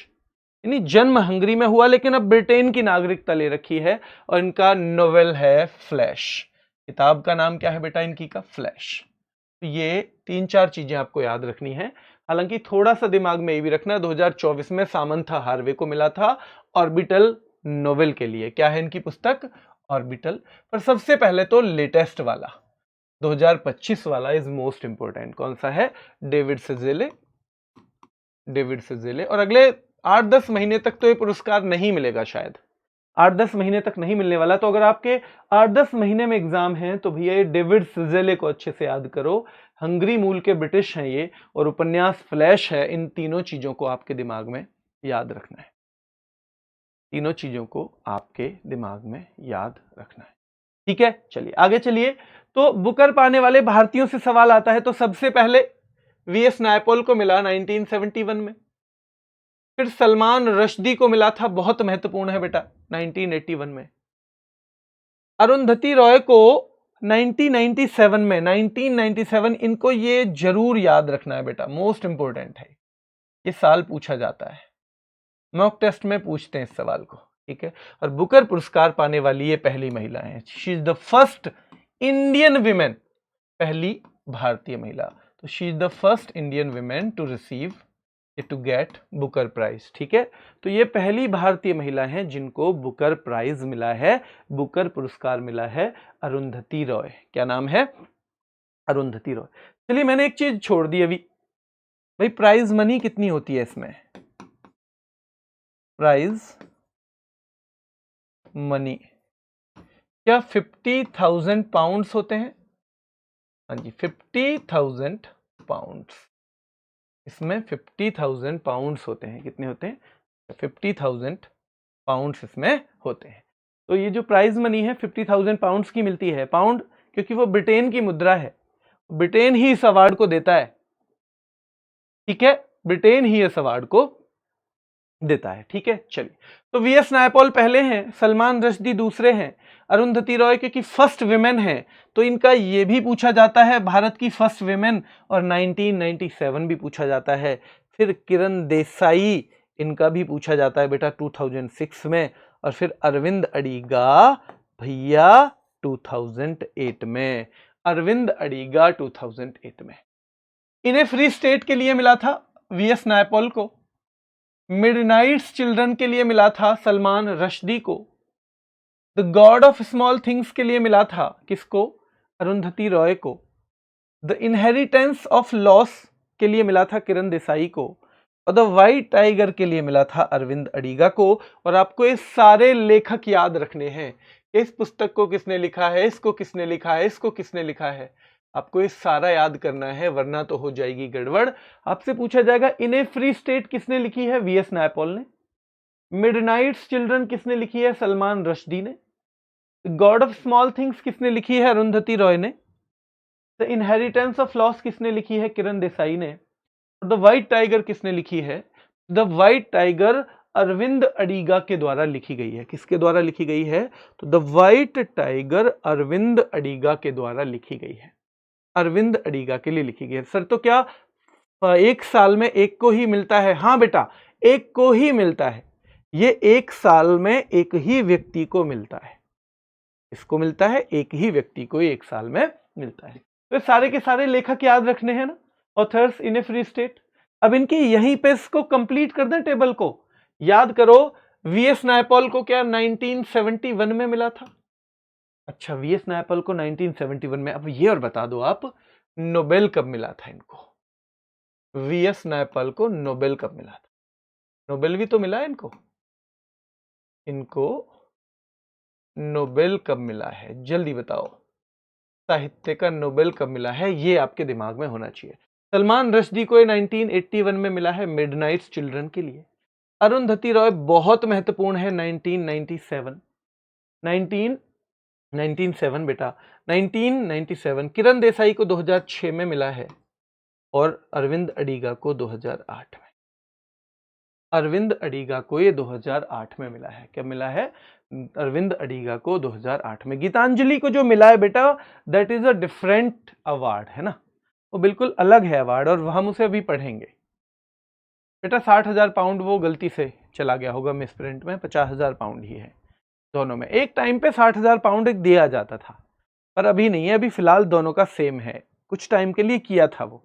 यानी जन्म हंगरी में हुआ लेकिन अब ब्रिटेन की नागरिकता ले रखी है। और इनका नोवेल है फ्लैश। किताब का नाम क्या है बेटा इनकी का? फ्लैश। तो ये 3-4 चीजें आपको याद रखनी है। हालांकि थोड़ा सा दिमाग में ये भी रखना, 2024 में सामंथा हार्वे को मिला था ऑर्बिटल नोवेल के लिए। क्या है इनकी पुस्तक? ऑर्बिटल। पर सबसे पहले तो लेटेस्ट वाला 2025 वाला इज मोस्ट इंपोर्टेंट। कौन सा है? डेविड सिजेले। डेविड सिजेले। और अगले 8-10 महीने तक तो ये पुरस्कार नहीं मिलेगा, शायद 8-10 महीने तक नहीं मिलने वाला। तो अगर आपके 8-10 महीने में एग्जाम है तो भैया ये डेविड सिजेले को अच्छे से याद करो। हंगरी मूल के ब्रिटिश हैं ये, और उपन्यास फ्लैश है। इन तीनों चीजों को आपके दिमाग में याद रखना है, तीनों चीजों को आपके दिमाग में याद रखना है। ठीक है, चलिए आगे चलिए। तो बुकर पाने वाले भारतीयों से सवाल आता है। तो सबसे पहले वीएस नायपॉल को मिला 1971 में। फिर सलमान रश्दी को मिला था, बहुत महत्वपूर्ण है बेटा, 1981 में। अरुंधति रॉय को 1997 में, 1997, इनको ये जरूर याद रखना है बेटा, मोस्ट इंपोर्टेंट है, ये साल पूछा जाता है, मॉक टेस्ट में पूछते हैं इस सवाल को। ठीक है, और बुकर पुरस्कार पाने वाली ये पहली महिला है। She is the first Indian women, पहली भारतीय महिला। तो she is the first Indian women to receive, to get Booker prize. ठीक है, तो ये पहली भारतीय महिला हैं जिनको बुकर प्राइज मिला है, बुकर पुरस्कार मिला है, अरुंधति रॉय। क्या नाम है? अरुंधति रॉय। चलिए, मैंने एक चीज छोड़ दी अभी भाई, प्राइज मनी कितनी होती है इसमें? प्राइज मनी क्या 50,000 पाउंड्स होते हैं? हाँ जी, 50,000 पाउंड्स। इसमें 50,000 पाउंड्स होते हैं। कितने होते हैं? 50,000 पाउंड्स इसमें होते हैं। तो ये जो प्राइज मनी है 50,000 पाउंड्स की मिलती है। पाउंड क्योंकि वो ब्रिटेन की मुद्रा है, ब्रिटेन ही इस अवार्ड को देता है। ठीक है, ब्रिटेन ही इस अवार्ड को देता है। ठीक है, चलिए। तो वीएस नायपॉल पहले हैं, सलमान रश्दी दूसरे हैं, अरुंधति रॉय क्योंकि फर्स्ट विमेन है तो इनका ये भी पूछा जाता है, भारत की फर्स्ट विमेन, और 1997 भी पूछा जाता है। फिर किरण देसाई, इनका भी पूछा जाता है बेटा 2006 में, और फिर अरविंद अडिगा भैया 2008 में, अरविंद अडिगा 2008 में। इन्हें फ्री स्टेट के लिए मिला था वीएस नायपॉल को, मिडनाइट्स चिल्ड्रन के लिए मिला था सलमान रश्दी को, the God of small things के लिए मिला था किसको, अरुंधति रॉय को, द इनहेरिटेंस ऑफ लॉस के लिए मिला था किरण देसाई को, और द व्हाइट टाइगर के लिए मिला था अरविंद अडिगा को। और आपको ये सारे लेखक याद रखने हैं, इस पुस्तक को किसने लिखा है, इसको किसने लिखा है, इसको किसने लिखा है, आपको ये सारा याद करना है, वरना तो हो जाएगी गड़बड़। आपसे पूछा जाएगा इन्हें फ्री स्टेट किसने लिखी है, वीएस नायपॉल ने, मिडनाइट्स चिल्ड्रन किसने लिखी है, सलमान रश्दी ने, गॉड ऑफ स्मॉल थिंग्स किसने लिखी है, अरुंधति रॉय ने, द इनहेरिटेंस ऑफ लॉस किसने लिखी है, किरण देसाई ने, और द व्हाइट टाइगर किसने लिखी है, the white tiger Aravind Adiga के द्वारा लिखी गई है। किसके द्वारा लिखी गई है, तो the white tiger Aravind Adiga के द्वारा लिखी गई है, अरविंद अडिगा के लिए लिखी गई है। सर तो क्या एक साल में एक को ही मिलता है, हाँ बेटा एक को ही मिलता है, ये एक साल में एक ही व्यक्ति को मिलता है, इसको मिलता है एक ही व्यक्ति को एक साल में मिलता है। तो सारे के सारे लेखक याद रखने हैं ना, ऑथर्स इन ए फ्री स्टेट। अब इनकी यहीं पे इसको कंप्लीट कर दें, टेबल को याद करो। वीएस नायपॉल को क्या 1971 में मिला था, अच्छा वीएस नायपॉल को 1971 में। अब ये और बता दो आप, नोबेल कब मिला था इनको, वीएस नायपॉल को नोबेल कब मिला था, नोबेल भी तो मिला है इनको, इनको नोबेल कब मिला है, जल्दी बताओ, साहित्य का नोबेल कब मिला है, ये आपके दिमाग में होना चाहिए। सलमान रश्दी को 1981 में मिला है मिडनाइट्स चिल्ड्रन के लिए। अरुंधति रॉय बहुत महत्वपूर्ण है, 1997 1997 बेटा 1997। किरण देसाई को 2006 में मिला है, और अरविंद अडिगा को 2008 में, अरविंद अडिगा को ये 2008 में मिला है। क्या मिला है, अरविंद अडिगा को 2008 में। गीतांजलि को जो मिला है बेटा that is a different award, है ना, वो बिल्कुल अलग है अवार्ड, और हम उसे अभी पढ़ेंगे बेटा। 60,000 पाउंड वो गलती से चला गया होगा मिस प्रिंट में, 50,000 पाउंड ही है दोनों में। एक टाइम पे 60,000 पाउंड एक दिया जाता था, पर अभी नहीं है, अभी फिलहाल दोनों का सेम है। कुछ टाइम के लिए किया था, वो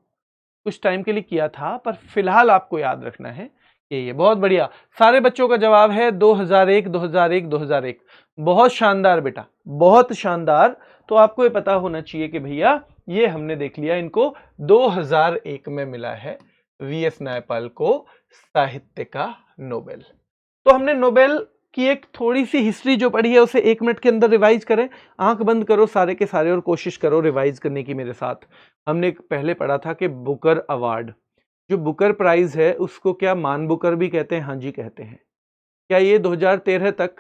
कुछ टाइम के लिए किया था, पर फिलहाल आपको याद रखना है ये बहुत बढ़िया। सारे बच्चों का जवाब है 2001 2001 2001। बहुत शानदार बेटा, बहुत शानदार। तो आपको ये पता होना चाहिए कि भैया ये हमने देख लिया, इनको 2001 में मिला है वीएस नायपॉल को साहित्य का नोबेल। तो हमने नोबेल की एक थोड़ी सी हिस्ट्री जो पढ़ी है उसे 1 मिनट के अंदर रिवाइज करें। आंख बंद करो सारे के सारे और कोशिश करो रिवाइज करने की मेरे साथ। हमने पहले पढ़ा था कि बुकर अवार्ड, जो बुकर प्राइज है उसको क्या मान बुकर भी कहते हैं, हाँ जी कहते हैं। क्या ये 2013 तक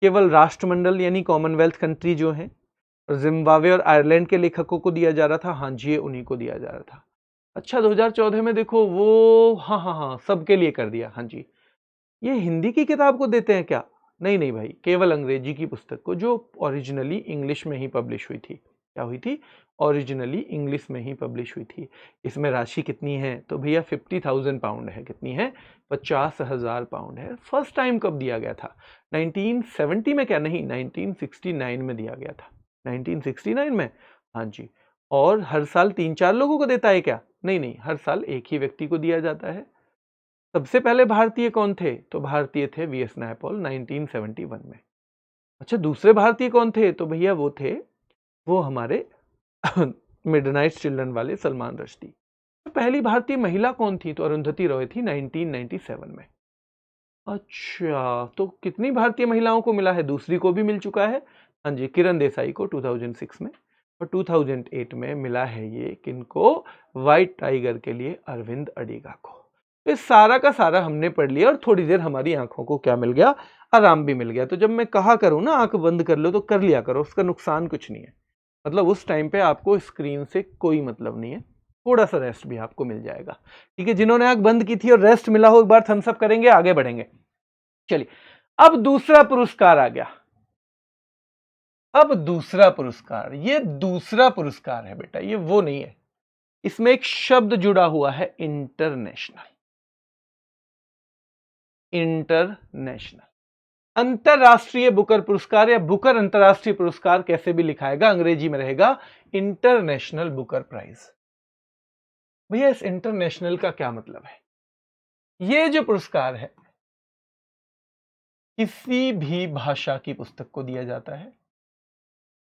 केवल राष्ट्रमंडल यानी कॉमनवेल्थ कंट्री जो है जिम्बाब्वे और आयरलैंड के लेखकों को दिया जा रहा था, हाँ जी ये उन्हीं को दिया जा रहा था। अच्छा 2014 में देखो वो हाँ सबके लिए कर दिया, हाँ जी। ये हिंदी की किताब को देते हैं क्या, नहीं नहीं भाई, केवल अंग्रेजी की पुस्तक को जो ओरिजिनली इंग्लिश में ही पब्लिश हुई थी। क्या हुई थी, ओरिजिनली इंग्लिश में ही पब्लिश हुई थी। इसमें राशि कितनी है, तो भैया 50,000 पाउंड है। कितनी है, 50,000 पाउंड है। फर्स्ट टाइम कब दिया गया था, 1970 में, क्या नहीं 1969 में दिया गया था, 1969 में, हाँ जी। और हर साल 3-4 लोगों को देता है क्या, नहीं नहीं, हर साल एक ही व्यक्ति को दिया जाता है। सबसे पहले भारतीय कौन थे, तो भारतीय थे वीएस नायपॉल 1971 में। अच्छा दूसरे भारतीय कौन थे, तो भैया वो थे वो हमारे मिडनाइट चिल्ड्रन वाले सलमान रश्दी। तो पहली भारतीय महिला कौन थी, तो अरुंधति रॉय थी 1997 में। अच्छा तो कितनी भारतीय महिलाओं को मिला है, दूसरी को भी मिल चुका है, हाँ जी, किरण देसाई को 2006 में, और 2008 में मिला है ये किनको, व्हाइट टाइगर के लिए अरविंद अडिगा को। तो इस सारा का सारा हमने पढ़ लिया, और थोड़ी देर हमारी आंखों को क्या मिल गया, आराम भी मिल गया। तो जब मैं कहा करूं ना आंख बंद कर लो, तो कर लिया करो, उसका नुकसान कुछ नहीं है। मतलब उस टाइम पे आपको स्क्रीन से कोई मतलब नहीं है, थोड़ा सा रेस्ट भी आपको मिल जाएगा। ठीक है, जिन्होंने आंख बंद की थी और रेस्ट मिला हो एक बार थम्स अप करेंगे, आगे बढ़ेंगे। चलिए, अब दूसरा पुरस्कार आ गया। अब दूसरा पुरस्कार, ये दूसरा पुरस्कार है बेटा, ये वो नहीं है। इसमें एक शब्द जुड़ा हुआ है, इंटरनेशनल। इंटरनेशनल, अंतरराष्ट्रीय बुकर पुरस्कार या बुकर अंतरराष्ट्रीय पुरस्कार, कैसे भी लिखाएगा, अंग्रेजी में रहेगा इंटरनेशनल बुकर प्राइज। भैया इस इंटरनेशनल का क्या मतलब है? ये जो पुरस्कार है किसी भी भाषा की पुस्तक को दिया जाता है,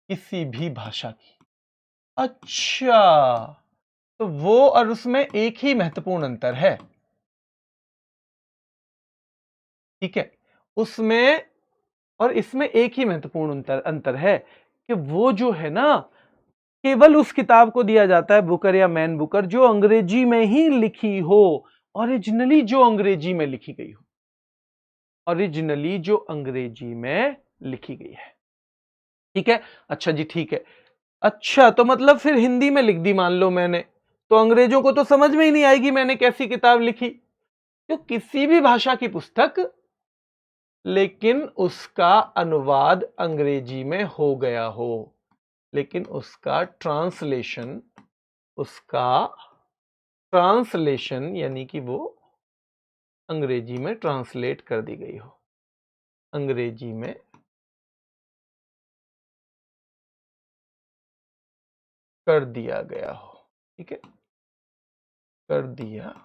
किसी भी भाषा की। अच्छा, तो वो और उसमें एक ही महत्वपूर्ण अंतर है। ठीक है, उसमें और इसमें एक ही महत्वपूर्ण अंतर है कि वो जो है ना, केवल उस किताब को दिया जाता है, बुकर या मैन बुकर, जो अंग्रेजी में ही लिखी हो, ओरिजिनली जो अंग्रेजी में लिखी गई हो, ओरिजिनली जो अंग्रेजी में लिखी गई है। ठीक है, अच्छा जी, ठीक है। अच्छा, तो मतलब फिर हिंदी में लिख दी मान लो मैंने, तो अंग्रेजों को तो समझ में ही नहीं आएगी मैंने कैसी किताब लिखी। तो किसी भी भाषा की पुस्तक, लेकिन उसका अनुवाद अंग्रेजी में हो गया हो, लेकिन उसका ट्रांसलेशन यानी कि वो अंग्रेजी में ट्रांसलेट कर दी गई हो, अंग्रेजी में कर दिया गया हो। ठीक है, कर दिया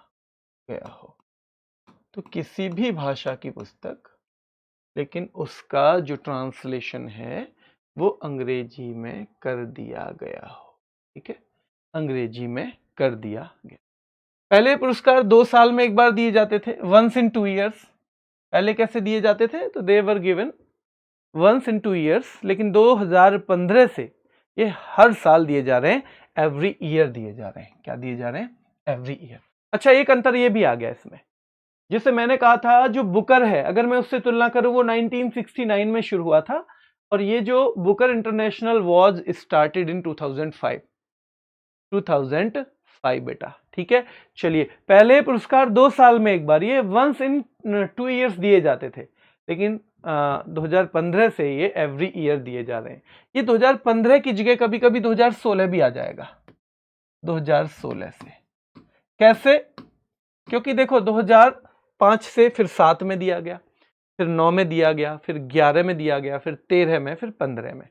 गया हो। तो किसी भी भाषा की पुस्तक, लेकिन उसका जो ट्रांसलेशन है वो अंग्रेजी में कर दिया गया हो। ठीक है, अंग्रेजी में कर दिया गया। पहले पुरस्कार 2 साल में एक बार दिए जाते थे, वंस इन 2 ईयर्स। पहले कैसे दिए जाते थे? तो they were given once in 2 years, लेकिन 2015 से ये हर साल दिए जा रहे हैं, एवरी ईयर दिए जा रहे हैं। क्या दिए जा रहे हैं? Every year. अच्छा, एक अंतर ये भी आ गया इसमें, जैसे मैंने कहा था जो बुकर है, अगर मैं उससे तुलना करूं, वो 1969 में शुरू हुआ था, और ये जो Booker international was started in 2005 बेटा। ठीक है, चलिए, पहले पुरस्कार 2 साल में एक बार, ये वंस इन 2 ईयर्स दिए जाते थे, लेकिन 2015 से ये एवरी ईयर दिए जा रहे हैं। ये 2015 की जगह कभी कभी 2016 भी आ जाएगा, 2016 से। कैसे? क्योंकि देखो 2005 से फिर 7 में दिया गया, फिर 9 में दिया गया, फिर 11 में दिया गया, फिर 13 में, फिर 15 में।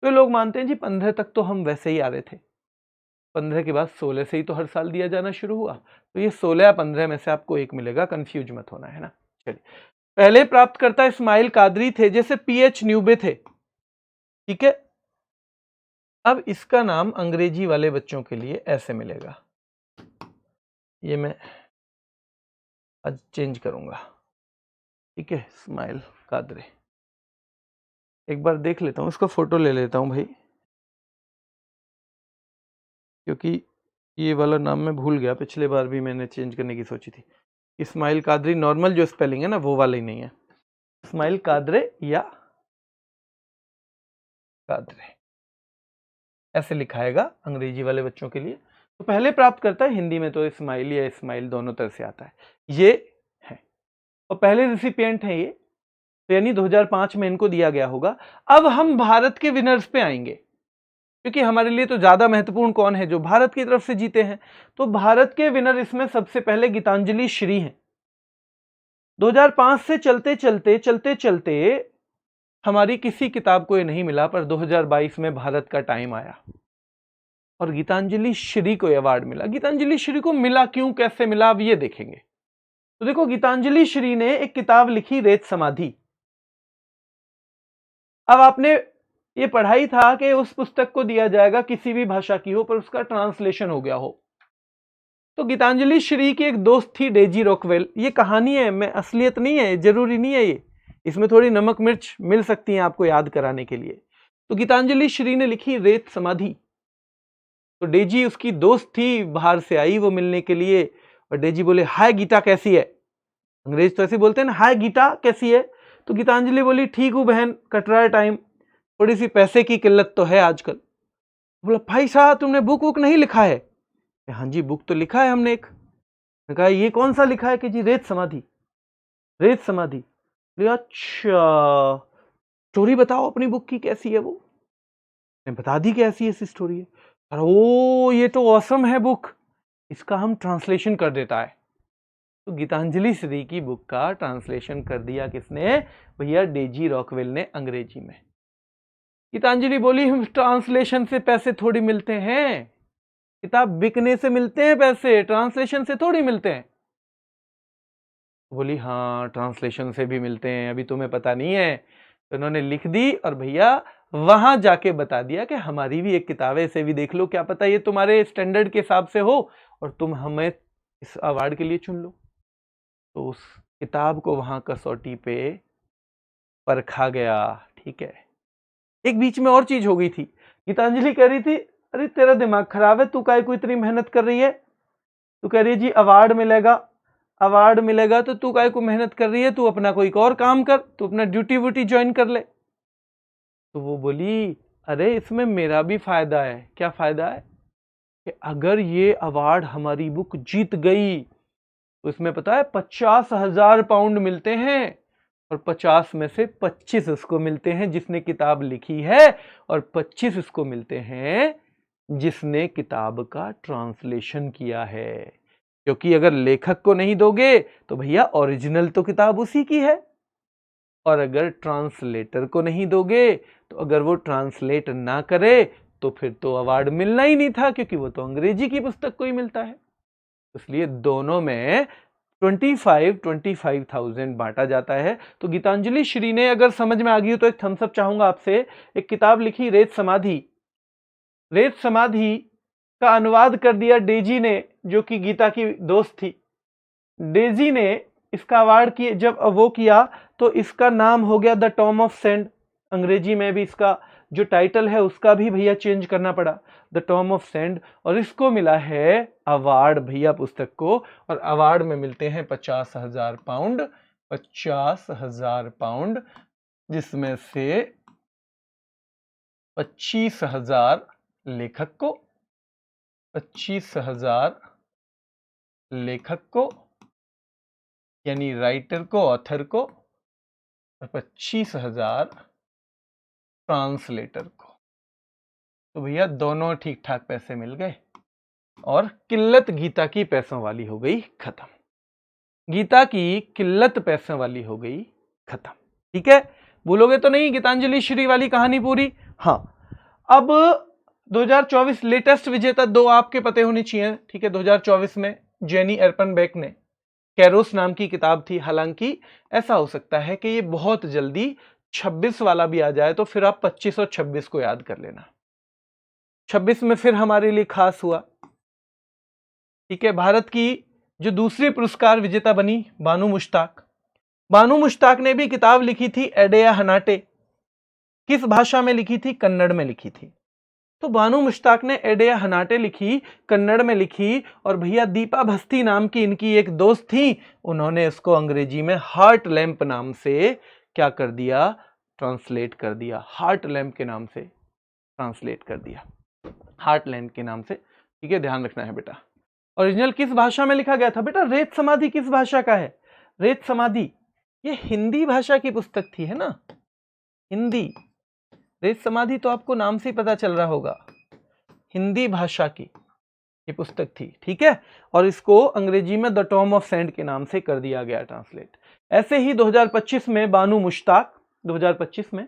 तो लोग मानते हैं जी 15 तक तो हम वैसे ही आ रहे थे, 15 के बाद 16 से ही तो हर साल दिया जाना शुरू हुआ। तो ये 16 या 15 में से आपको एक मिलेगा, कंफ्यूज मत होना, है ना। चलिए, पहले प्राप्तकर्ता इस्माइल कादरी थे, जैसे पीएच न्यूबे थे। ठीक है, अब इसका नाम अंग्रेजी वाले बच्चों के लिए ऐसे मिलेगा, ये मैं आज चेंज करूंगा। ठीक है, इस्माइल कादरी, एक बार देख लेता हूं, इसका फोटो ले लेता हूं भाई, क्योंकि ये वाला नाम मैं भूल गया, पिछले बार भी मैंने चेंज करने की सोची थी। इस्माइल कादरी नॉर्मल जो स्पेलिंग है ना, वो वाला ही नहीं है, इस्माइल कादरे या कादरे ऐसे लिखाएगा अंग्रेजी वाले बच्चों के लिए। तो पहले प्राप्त करता है हिंदी में तो इस्माइल या इस्माइल दोनों तरह से आता है, ये है, और पहले रिसिपिएंट है ये, तो यानी 2005 में इनको दिया गया होगा। अब हम भारत के विनर्स पे आएंगे, क्योंकि हमारे लिए तो ज्यादा महत्वपूर्ण कौन है, जो भारत की तरफ से जीते हैं। तो भारत के विनर इसमें सबसे पहले गीतांजलि श्री हैं। 2005 से चलते चलते हमारी किसी किताब को ये नहीं मिला, पर 2022 में भारत का टाइम आया और गीतांजलि श्री को अवार्ड मिला। गीतांजलि श्री को मिला क्यों, कैसे मिला, अब ये देखेंगे। तो देखो, गीतांजलि श्री ने एक किताब लिखी, रेत समाधि। अब आपने ये पढ़ाई था कि उस पुस्तक को दिया जाएगा किसी भी भाषा की हो, पर उसका ट्रांसलेशन हो गया हो। तो गीतांजलि श्री की एक दोस्त थी, डेजी रॉकवेल। ये कहानी है, मैं असलियत नहीं है, जरूरी नहीं है ये, इसमें थोड़ी नमक मिर्च मिल सकती है आपको याद कराने के लिए। तो गीतांजलि श्री ने लिखी रेत समाधि। तो डेजी उसकी दोस्त थी, बाहर से आई वो मिलने के लिए, और डेजी बोले, हाय गीता कैसी है। अंग्रेज तो ऐसे बोलते हैं ना, हाय गीता कैसी है। तो गीतांजलि बोली, ठीक हूं बहन, कट रहा है टाइम, थोड़ी सी पैसे की किल्लत तो है आजकल। बोला, भाई साहब तुमने बुक नहीं लिखा है? हाँ जी, बुक तो लिखा है हमने एक। मैंने कहा ये कौन सा लिखा है कि जी रेत समाधि, रेत समाधि। अच्छा, स्टोरी बताओ अपनी बुक की कैसी है वो। मैं बता दी कैसी ऐसी स्टोरी है। अरे ओ ये तो ऑसम है बुक, इसका हम ट्रांसलेशन कर देता है। तो गीतांजलि श्री की बुक का ट्रांसलेशन कर दिया किसने भैया, डेजी रॉकवेल ने अंग्रेजी में। गीतांजलि बोली हम ट्रांसलेशन से पैसे थोड़ी मिलते हैं, किताब बिकने से मिलते हैं पैसे, ट्रांसलेशन से थोड़ी मिलते हैं। बोली हाँ ट्रांसलेशन से भी मिलते हैं, अभी तुम्हें पता नहीं है। तो उन्होंने लिख दी और भैया वहां जाके बता दिया कि हमारी भी एक किताब है, इसे भी देख लो, क्या पता ये तुम्हारे स्टैंडर्ड के हिसाब से हो और तुम हमें इस अवार्ड के लिए चुन लो। तो उस किताब को वहां कसौटी पे परखा गया। ठीक है, एक बीच में और चीज हो गई थी। गीतांजलि कह रही थी अरे तेरा दिमाग खराब है, तू काहे को इतनी मेहनत कर रही है। तू कह रही है जी अवार्ड मिलेगा, अवार्ड मिलेगा तो तू काहे को मेहनत कर रही है, तू अपना कोई और काम कर, तू अपना ड्यूटी व्यूटी ज्वाइन कर ले। तो वो बोली अरे इसमें मेरा भी फायदा है। क्या फायदा है कि अगर ये अवार्ड हमारी बुक जीत गई तो इसमें पता है 50,000 पाउंड मिलते हैं और 50 में से 25 इसको मिलते हैं जिसने किताब लिखी है और 25 इसको मिलते हैं जिसने किताब का ट्रांसलेशन किया है। क्योंकि अगर लेखक को नहीं दोगे तो भैया ओरिजिनल तो किताब उसी की है, और अगर ट्रांसलेटर को नहीं दोगे तो अगर वो ट्रांसलेट ना करे तो फिर तो अवार्ड मिलना ही नहीं था, क्योंकि वो तो अंग्रेजी की पुस्तक को ही मिलता है। इसलिए दोनों में 25,000 बांटा जाता है। तो गीतांजलि श्री ने अगर समझ में आ गई हो तो एक थम्स अप चाहूंगा आपसे। एक किताब लिखी रेत समाधि, रेत समाधि का अनुवाद कर दिया डेजी ने, जो कि गीता की दोस्त थी। डेजी ने इसका अवार्ड किए जब वो किया तो इसका नाम हो गया द टॉम ऑफ सैंड। अंग्रेजी में भी इसका जो टाइटल है उसका भी भैया चेंज करना पड़ा, द टॉम ऑफ सैंड। और इसको मिला है अवार्ड भैया पुस्तक को, और अवार्ड में मिलते हैं 50,000 पाउंड, 50,000 पाउंड, जिसमें से 25,000 लेखक को, 25,000 लेखक को यानी राइटर को, ऑथर को, और 25,000 ट्रांसलेटर को। तो भैया दोनों ठीक ठाक पैसे मिल गए और किल्लत गीता की पैसों वाली हो गई खत्म। गीता की किल्लत पैसों वाली हो गई खत्म। ठीक है, भूलोगे तो नहीं गीतांजलि श्री वाली कहानी पूरी। हाँ, अब 2024 लेटेस्ट विजेता दो आपके पते होनी चाहिए। ठीक है, 2024 में जेनी एर्पनबेक ने कैरोस नाम की किताब थी। हालांकि ऐसा हो सकता है कि ये बहुत जल्दी 26 वाला भी आ जाए, तो फिर आप 25 और 26 को याद कर लेना। 26 में फिर हमारे लिए खास हुआ। ठीक है, भारत की जो दूसरी पुरस्कार विजेता बनी बानू मुश्ताक। बानू मुश्ताक ने भी किताब लिखी थी एडेया हनाटे। किस भाषा में लिखी थी? कन्नड़ में लिखी थी। तो बानू मुश्ताक ने एडेया हनाटे लिखी, कन्नड़ में लिखी, और भैया दीपा भस्ती नाम की इनकी एक दोस्त थी, उन्होंने इसको अंग्रेजी में हार्ट लैंप नाम से क्या कर दिया? ट्रांसलेट कर दिया। हार्ट लैंप के नाम से ट्रांसलेट कर दिया, हार्ट लैंप के नाम से। ठीक है, ध्यान रखना है बेटा। ओरिजिनल किस भाषा में लिखा गया था? बेटा रेत समाधि किस भाषा का है? रेत समाधि ये हिंदी भाषा की पुस्तक थी, है ना, हिंदी। रेत समाधि तो आपको नाम से ही पता चल रहा होगा, हिंदी भाषा की ये पुस्तक थी। ठीक है, और इसको अंग्रेजी में द टॉम ऑफ सैंड के नाम से कर दिया गया ट्रांसलेट। ऐसे ही 2025 में बानू मुश्ताक, 2025 में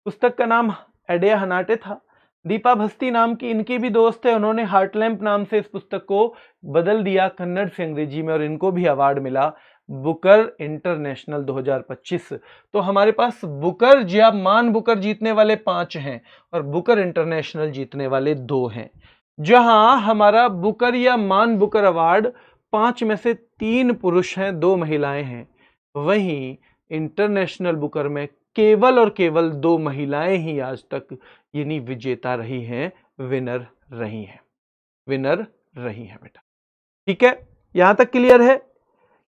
पुस्तक का नाम एडेया हनाटे था। दीपा भस्ती नाम की इनकी भी दोस्त है, उन्होंने हार्ट लैंप नाम से इस पुस्तक को बदल दिया कन्नड़ से अंग्रेजी में, और इनको भी अवार्ड मिला बुकर इंटरनेशनल 2025। तो हमारे पास बुकर या मान बुकर जीतने वाले 5 हैं और बुकर इंटरनेशनल जीतने वाले 2 हैं। जहां हमारा बुकर या मान बुकर अवार्ड 5 में से 3 पुरुष हैं, 2 महिलाएं हैं, वहीं इंटरनेशनल बुकर में केवल और केवल 2 महिलाएं ही आज तक यानी विजेता रही हैं, विनर रही हैं, विनर रही हैं बेटा। ठीक है, यहां तक क्लियर है?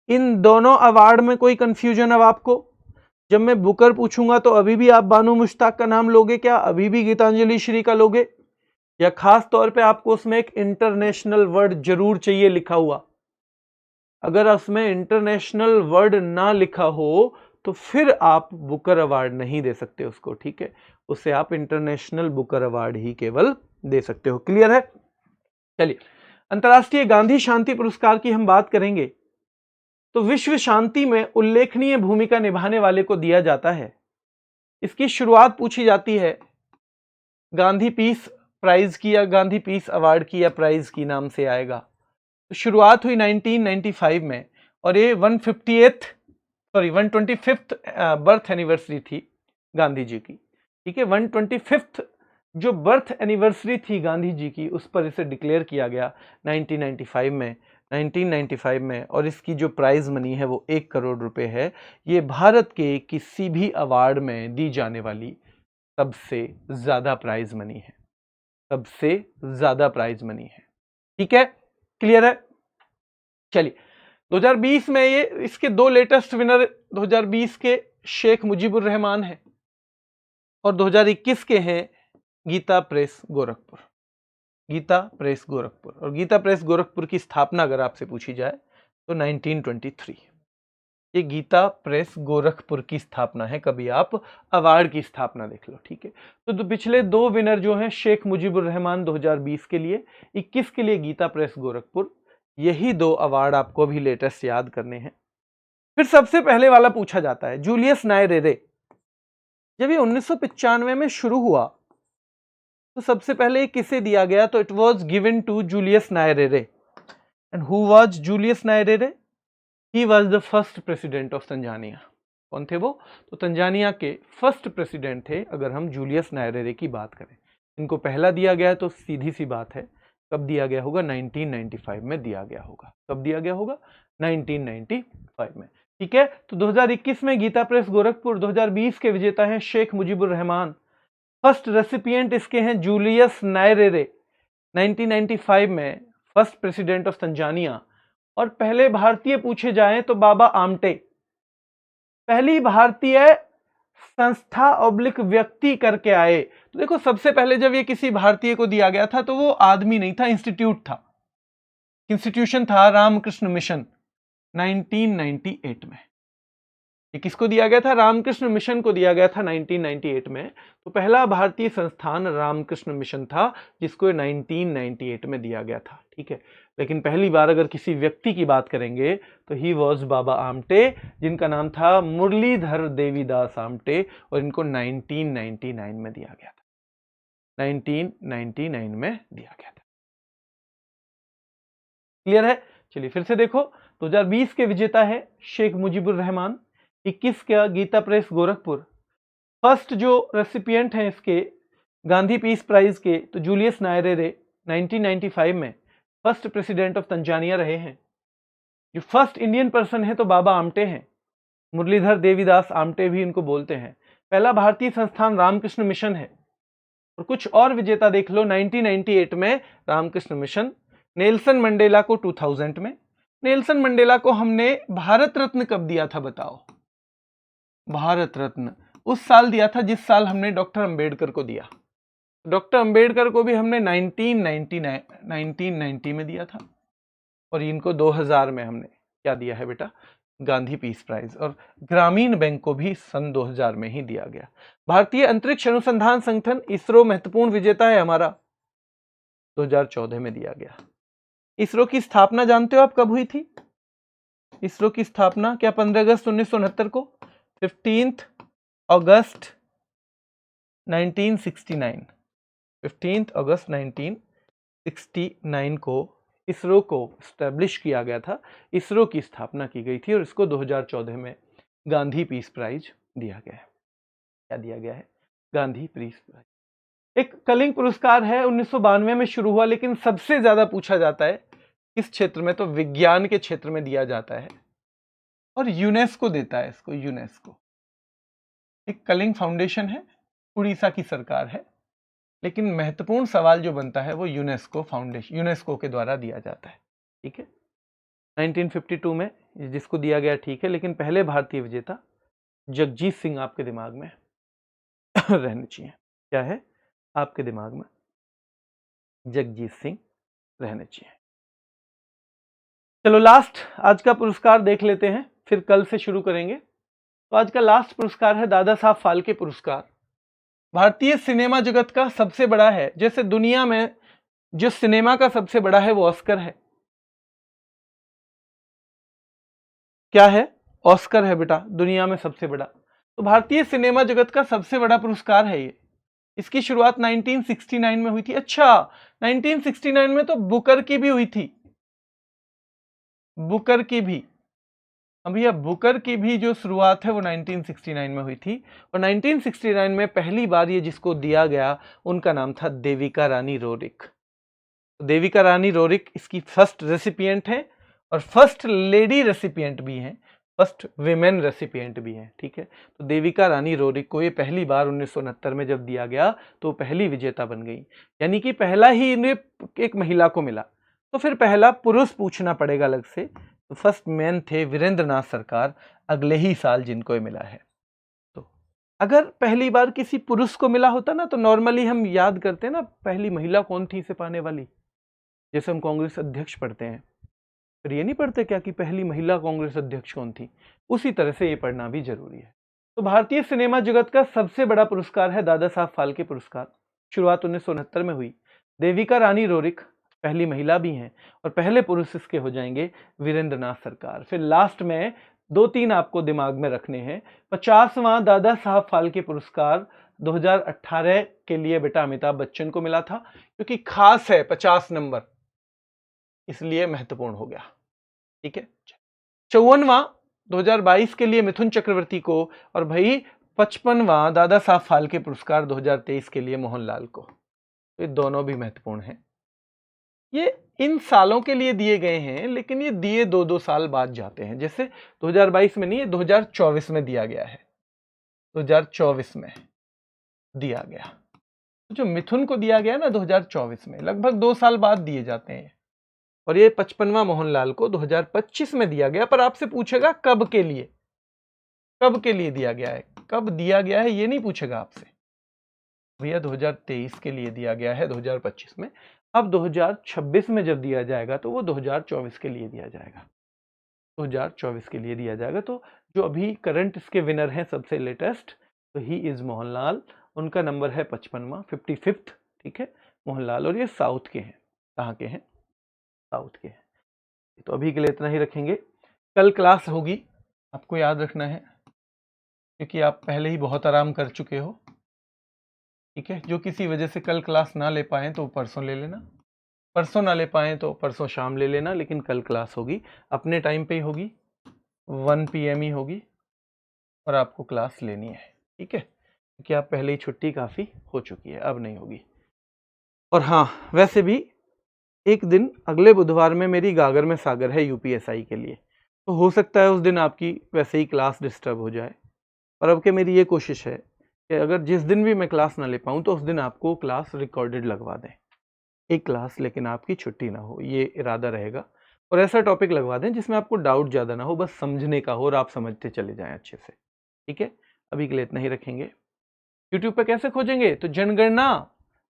इन दोनों अवार्ड में कोई कंफ्यूजन अब आपको? जब मैं बुकर पूछूंगा तो अभी भी आप बानू मुश्ताक का नाम लोगे क्या? अभी भी गीतांजलि श्री का लोगे? या खास तौर पे आपको उसमें एक इंटरनेशनल वर्ड जरूर चाहिए लिखा हुआ। अगर उसमें इंटरनेशनल वर्ड ना लिखा हो तो फिर आप बुकर अवार्ड नहीं दे सकते उसको, ठीक है। उसे आप इंटरनेशनल बुकर अवार्ड ही केवल दे सकते हो। क्लियर है? चलिए, अंतर्राष्ट्रीय गांधी शांति पुरस्कार की हम बात करेंगे तो विश्व शांति में उल्लेखनीय भूमिका निभाने वाले को दिया जाता है। इसकी शुरुआत पूछी जाती है गांधी पीस प्राइज की या गांधी पीस अवार्ड की या प्राइज की नाम से आएगा। तो शुरुआत हुई 1995 में और ये 125th बर्थ एनिवर्सरी थी गांधी जी की, ठीक है। 125th जो बर्थ एनिवर्सरी थी गांधी जी की, उस पर इसे डिक्लेयर किया गया 1995 में। और इसकी जो प्राइज मनी है वो 1 करोड़ रुपए है। ये भारत के किसी भी अवार्ड में दी जाने वाली सबसे ज्यादा प्राइज मनी है, सबसे ज्यादा प्राइज मनी है, ठीक है। क्लियर है? चलिए, 2020 में ये इसके 2 लेटेस्ट विनर 2020 के शेख मुजीबुर रहमान है और 2021 के हैं गीता प्रेस गोरखपुर। गीता प्रेस गोरखपुर, और गीता प्रेस गोरखपुर की स्थापना अगर आपसे पूछी जाए तो 1923। ये गीता प्रेस गोरखपुर की स्थापना है। कभी आप अवार्ड की स्थापना देख लो, ठीक है। तो पिछले 2 विनर जो हैं शेख मुजीबुर रहमान 2020 के लिए, 21 के लिए गीता प्रेस गोरखपुर। यही 2 अवार्ड आपको भी लेटेस्ट याद करने हैं। फिर सबसे पहले वाला पूछा जाता है जूलियस नायरेरे। जब ये 1995 में शुरू हुआ तो सबसे पहले किसे दिया गया? तो it was given to Julius Nyerere. And who was Julius Nyerere? He was the first president of Tanzania. कौन थे वो? तो तंजानिया के फर्स्ट प्रेसिडेंट थे अगर हम जूलियस नायरेरे की बात करें। इनको पहला दिया गया तो सीधी सी बात है, कब दिया गया होगा? 1995 में दिया गया होगा। कब दिया गया होगा? 1995 में, ठीक है। तो 2021 में गीता प्रेस गोरखपुर, 2020 के विजेता हैं शेख मुजीबुर रहमान। फर्स्ट रेसिपिएंट इसके हैं जूलियस नायरेरे, 1995 में फर्स्ट प्रेसिडेंट ऑफ तंजानिया। और पहले भारतीय पूछे जाएं तो बाबा आमटे। पहली भारतीय संस्था ऑब्लिक व्यक्ति करके आए। तो देखो, सबसे पहले जब ये किसी भारतीय को दिया गया था तो वो आदमी नहीं था, इंस्टीट्यूट था, इंस्टीट्यूशन था रामकृष्ण मिशन 1998 में। ये किसको दिया गया था? रामकृष्ण मिशन को दिया गया था 1998 में। तो पहला भारतीय संस्थान रामकृष्ण मिशन था जिसको 1998 में दिया गया था, ठीक है। लेकिन पहली बार अगर किसी व्यक्ति की बात करेंगे तो ही वॉज बाबा आमटे, जिनका नाम था मुरलीधर देवीदास आमटे, और इनको 1999 में दिया गया था। 1999 में दिया गया था। क्लियर है? चलिए फिर से देखो, 2020 के विजेता है शेख मुजीबुर रहमान, 21 का गीता प्रेस गोरखपुर। फर्स्ट जो रेसिपिएंट हैं इसके गांधी पीस प्राइज के तो जूलियस नायरेरे 1995 में फर्स्ट प्रेसिडेंट ऑफ तंजानिया रहे हैं। जो फर्स्ट इंडियन पर्सन है तो बाबा आमटे हैं, मुरलीधर देवीदास आमटे भी इनको बोलते हैं। पहला भारतीय संस्थान रामकृष्ण मिशन है। और कुछ और विजेता देख लो, 1998 में रामकृष्ण मिशन, नेल्सन मंडेला को 2000 में। नेल्सन मंडेला को हमने भारत रत्न कब दिया था बताओ? भारत रत्न उस साल दिया था जिस साल हमने डॉक्टर अंबेडकर को दिया। डॉक्टर अंबेडकर को भी हमने 1990 में दिया था। और इनको 2000 में हमने क्या दिया है बेटा? Gandhi peace prize. और ग्रामीण बैंक को भी सन 2000 में ही दिया गया। भारतीय अंतरिक्ष अनुसंधान संगठन इसरो महत्वपूर्ण विजेता है हमारा, 2014 में दिया गया। इसरो की स्थापना जानते हो आप कब हुई थी? इसरो की स्थापना क्या 15 अगस्त 1969 को? 15 अगस्त 1969, 15 अगस्त 1969 को इसरो को स्टैब्लिश किया गया था। इसरो की स्थापना की गई थी और इसको 2014 में गांधी पीस प्राइज दिया गया है। क्या दिया गया है? Gandhi peace prize. एक कलिंग पुरस्कार है, 1992 में शुरू हुआ, लेकिन सबसे ज्यादा पूछा जाता है किस क्षेत्र में? तो विज्ञान के क्षेत्र में दिया जाता है और यूनेस्को देता है इसको। यूनेस्को एक कलिंग फाउंडेशन है, उड़ीसा की सरकार है, लेकिन महत्वपूर्ण सवाल जो बनता है वो यूनेस्को फाउंडेशन, यूनेस्को के द्वारा दिया जाता है, ठीक है। 1952 में जिसको दिया गया, ठीक है, लेकिन पहले भारतीय विजेता जगजीत सिंह आपके दिमाग में रहने चाहिए। क्या है आपके दिमाग में? जगजीत सिंह रहने चाहिए। चलो लास्ट आज का पुरस्कार देख लेते हैं, फिर कल से शुरू करेंगे। तो आज का लास्ट पुरस्कार है दादा साहब फाल्के पुरस्कार। भारतीय सिनेमा जगत का सबसे बड़ा है, जैसे दुनिया में जो सिनेमा का सबसे बड़ा है वो ऑस्कर है। क्या है? ऑस्कर है बेटा, दुनिया में सबसे बड़ा। तो भारतीय सिनेमा जगत का सबसे बड़ा पुरस्कार है ये। इसकी शुरुआत 1969 में हुई थी। अच्छा, 1969 में तो बुकर की भी हुई थी, बुकर की भी। अब भैया बुकर की भी जो शुरुआत है वो 1969 में हुई थी, और 1969 में पहली बार ये जिसको दिया गया उनका नाम था देविका रानी रोरिक। देविका रानी रोरिक इसकी फर्स्ट रेसिपिएंट है और फर्स्ट लेडी रेसिपिएंट भी हैं, फर्स्ट विमेन रेसिपिएंट भी हैं। ठीक है, तो देविका रानी रोरिक को ये पहली बार 1969 में जब दिया गया तो पहली विजेता बन गई, यानी कि पहला ही इन्हें एक महिला को मिला। तो फिर पहला पुरुष पूछना पड़ेगा अलग से। तो फर्स्ट मैन थे वीरेंद्र नाथ सरकार, अगले ही साल जिनको मिला है। तो अगर पहली बार किसी पुरुष को मिला होता ना, तो नॉर्मली हम याद करते हैं ना पहली महिला कौन थी इसे पाने वाली, जैसे हम कांग्रेस अध्यक्ष पढ़ते हैं, फिर ये नहीं पढ़ते क्या कि पहली महिला कांग्रेस अध्यक्ष कौन थी, उसी तरह से ये पढ़ना भी जरूरी है। तो भारतीय सिनेमा जगत का सबसे बड़ा पुरस्कार है दादा साहब फाल्के पुरस्कार। शुरुआत 1969 में हुई। देविका रानी रोरिक पहली महिला भी हैं, और पहले पुरुष इसके हो जाएंगे वीरेंद्र नाथ सरकार। फिर लास्ट में 2-3 आपको दिमाग में रखने हैं। 50वां दादा साहब फाल्के पुरस्कार 2018 के लिए बेटा अमिताभ बच्चन को मिला था, क्योंकि खास है 50 नंबर, इसलिए महत्वपूर्ण हो गया। ठीक है, 54वां 2022 के लिए मिथुन चक्रवर्ती को, और भाई 55वां दादा साहब फाल्के पुरस्कार 2023 के लिए मोहनलाल को। ये दोनों भी महत्वपूर्ण हैं। ये इन सालों के लिए दिए गए हैं, लेकिन ये दिए 2-2 साल बाद जाते हैं। जैसे 2022 में नहीं, ये 2024 में दिया गया है, 2024 में दिया गया। जो मिथुन को दिया गया ना 2024 में, लगभग 2 साल बाद दिए जाते हैं। और ये 55वां मोहनलाल को 2025 में दिया गया। पर आपसे पूछेगा कब के लिए, कब के लिए दिया गया है, कब दिया गया है ये नहीं पूछेगा आपसे। भैया 2023 के लिए दिया गया है 2025 में। अब 2026 में जब दिया जाएगा तो वो 2024 के लिए दिया जाएगा, 2024 के लिए दिया जाएगा। तो जो अभी करंट इसके विनर हैं सबसे लेटेस्ट, तो ही इज मोहनलाल। उनका नंबर है 55वां, 55th। ठीक है, मोहनलाल, और ये साउथ के हैं। कहाँ के हैं? साउथ के हैं। तो अभी के लिए इतना ही रखेंगे। कल क्लास होगी, आपको याद रखना है, क्योंकि आप पहले ही बहुत आराम कर चुके हो। ठीक है, जो किसी वजह से कल क्लास ना ले पाए तो परसों ले लेना, परसों ना ले पाए तो परसों शाम ले लेना, लेकिन कल क्लास होगी, अपने टाइम पे ही होगी, 1 PM ही होगी, और आपको क्लास लेनी है। ठीक है, क्योंकि आप पहले ही छुट्टी काफ़ी हो चुकी है, अब नहीं होगी। और हाँ, वैसे भी एक दिन अगले बुधवार में मेरी गागर में सागर है UPSI के लिए, तो हो सकता है उस दिन आपकी वैसे ही क्लास डिस्टर्ब हो जाए। पर अब के मेरी ये कोशिश है कि अगर जिस दिन भी मैं क्लास ना ले पाऊँ तो उस दिन आपको क्लास रिकॉर्डेड लगवा दें, एक क्लास, लेकिन आपकी छुट्टी ना हो, ये इरादा रहेगा। और ऐसा टॉपिक लगवा दें जिसमें आपको डाउट ज़्यादा ना हो, बस समझने का हो और आप समझते चले जाएं अच्छे से। ठीक है, अभी के लिए इतना ही रखेंगे। यूट्यूब पे कैसे खोजेंगे? तो जनगणना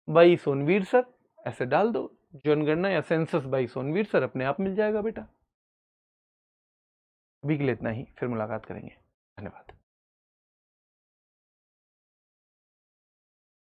बाई सोनवीर सर ऐसे डाल दो, जनगणना या सेंसस बाई सोनवीर सर, अपने आप मिल जाएगा बेटा। अभी के लिए इतना ही, फिर मुलाकात करेंगे। धन्यवाद।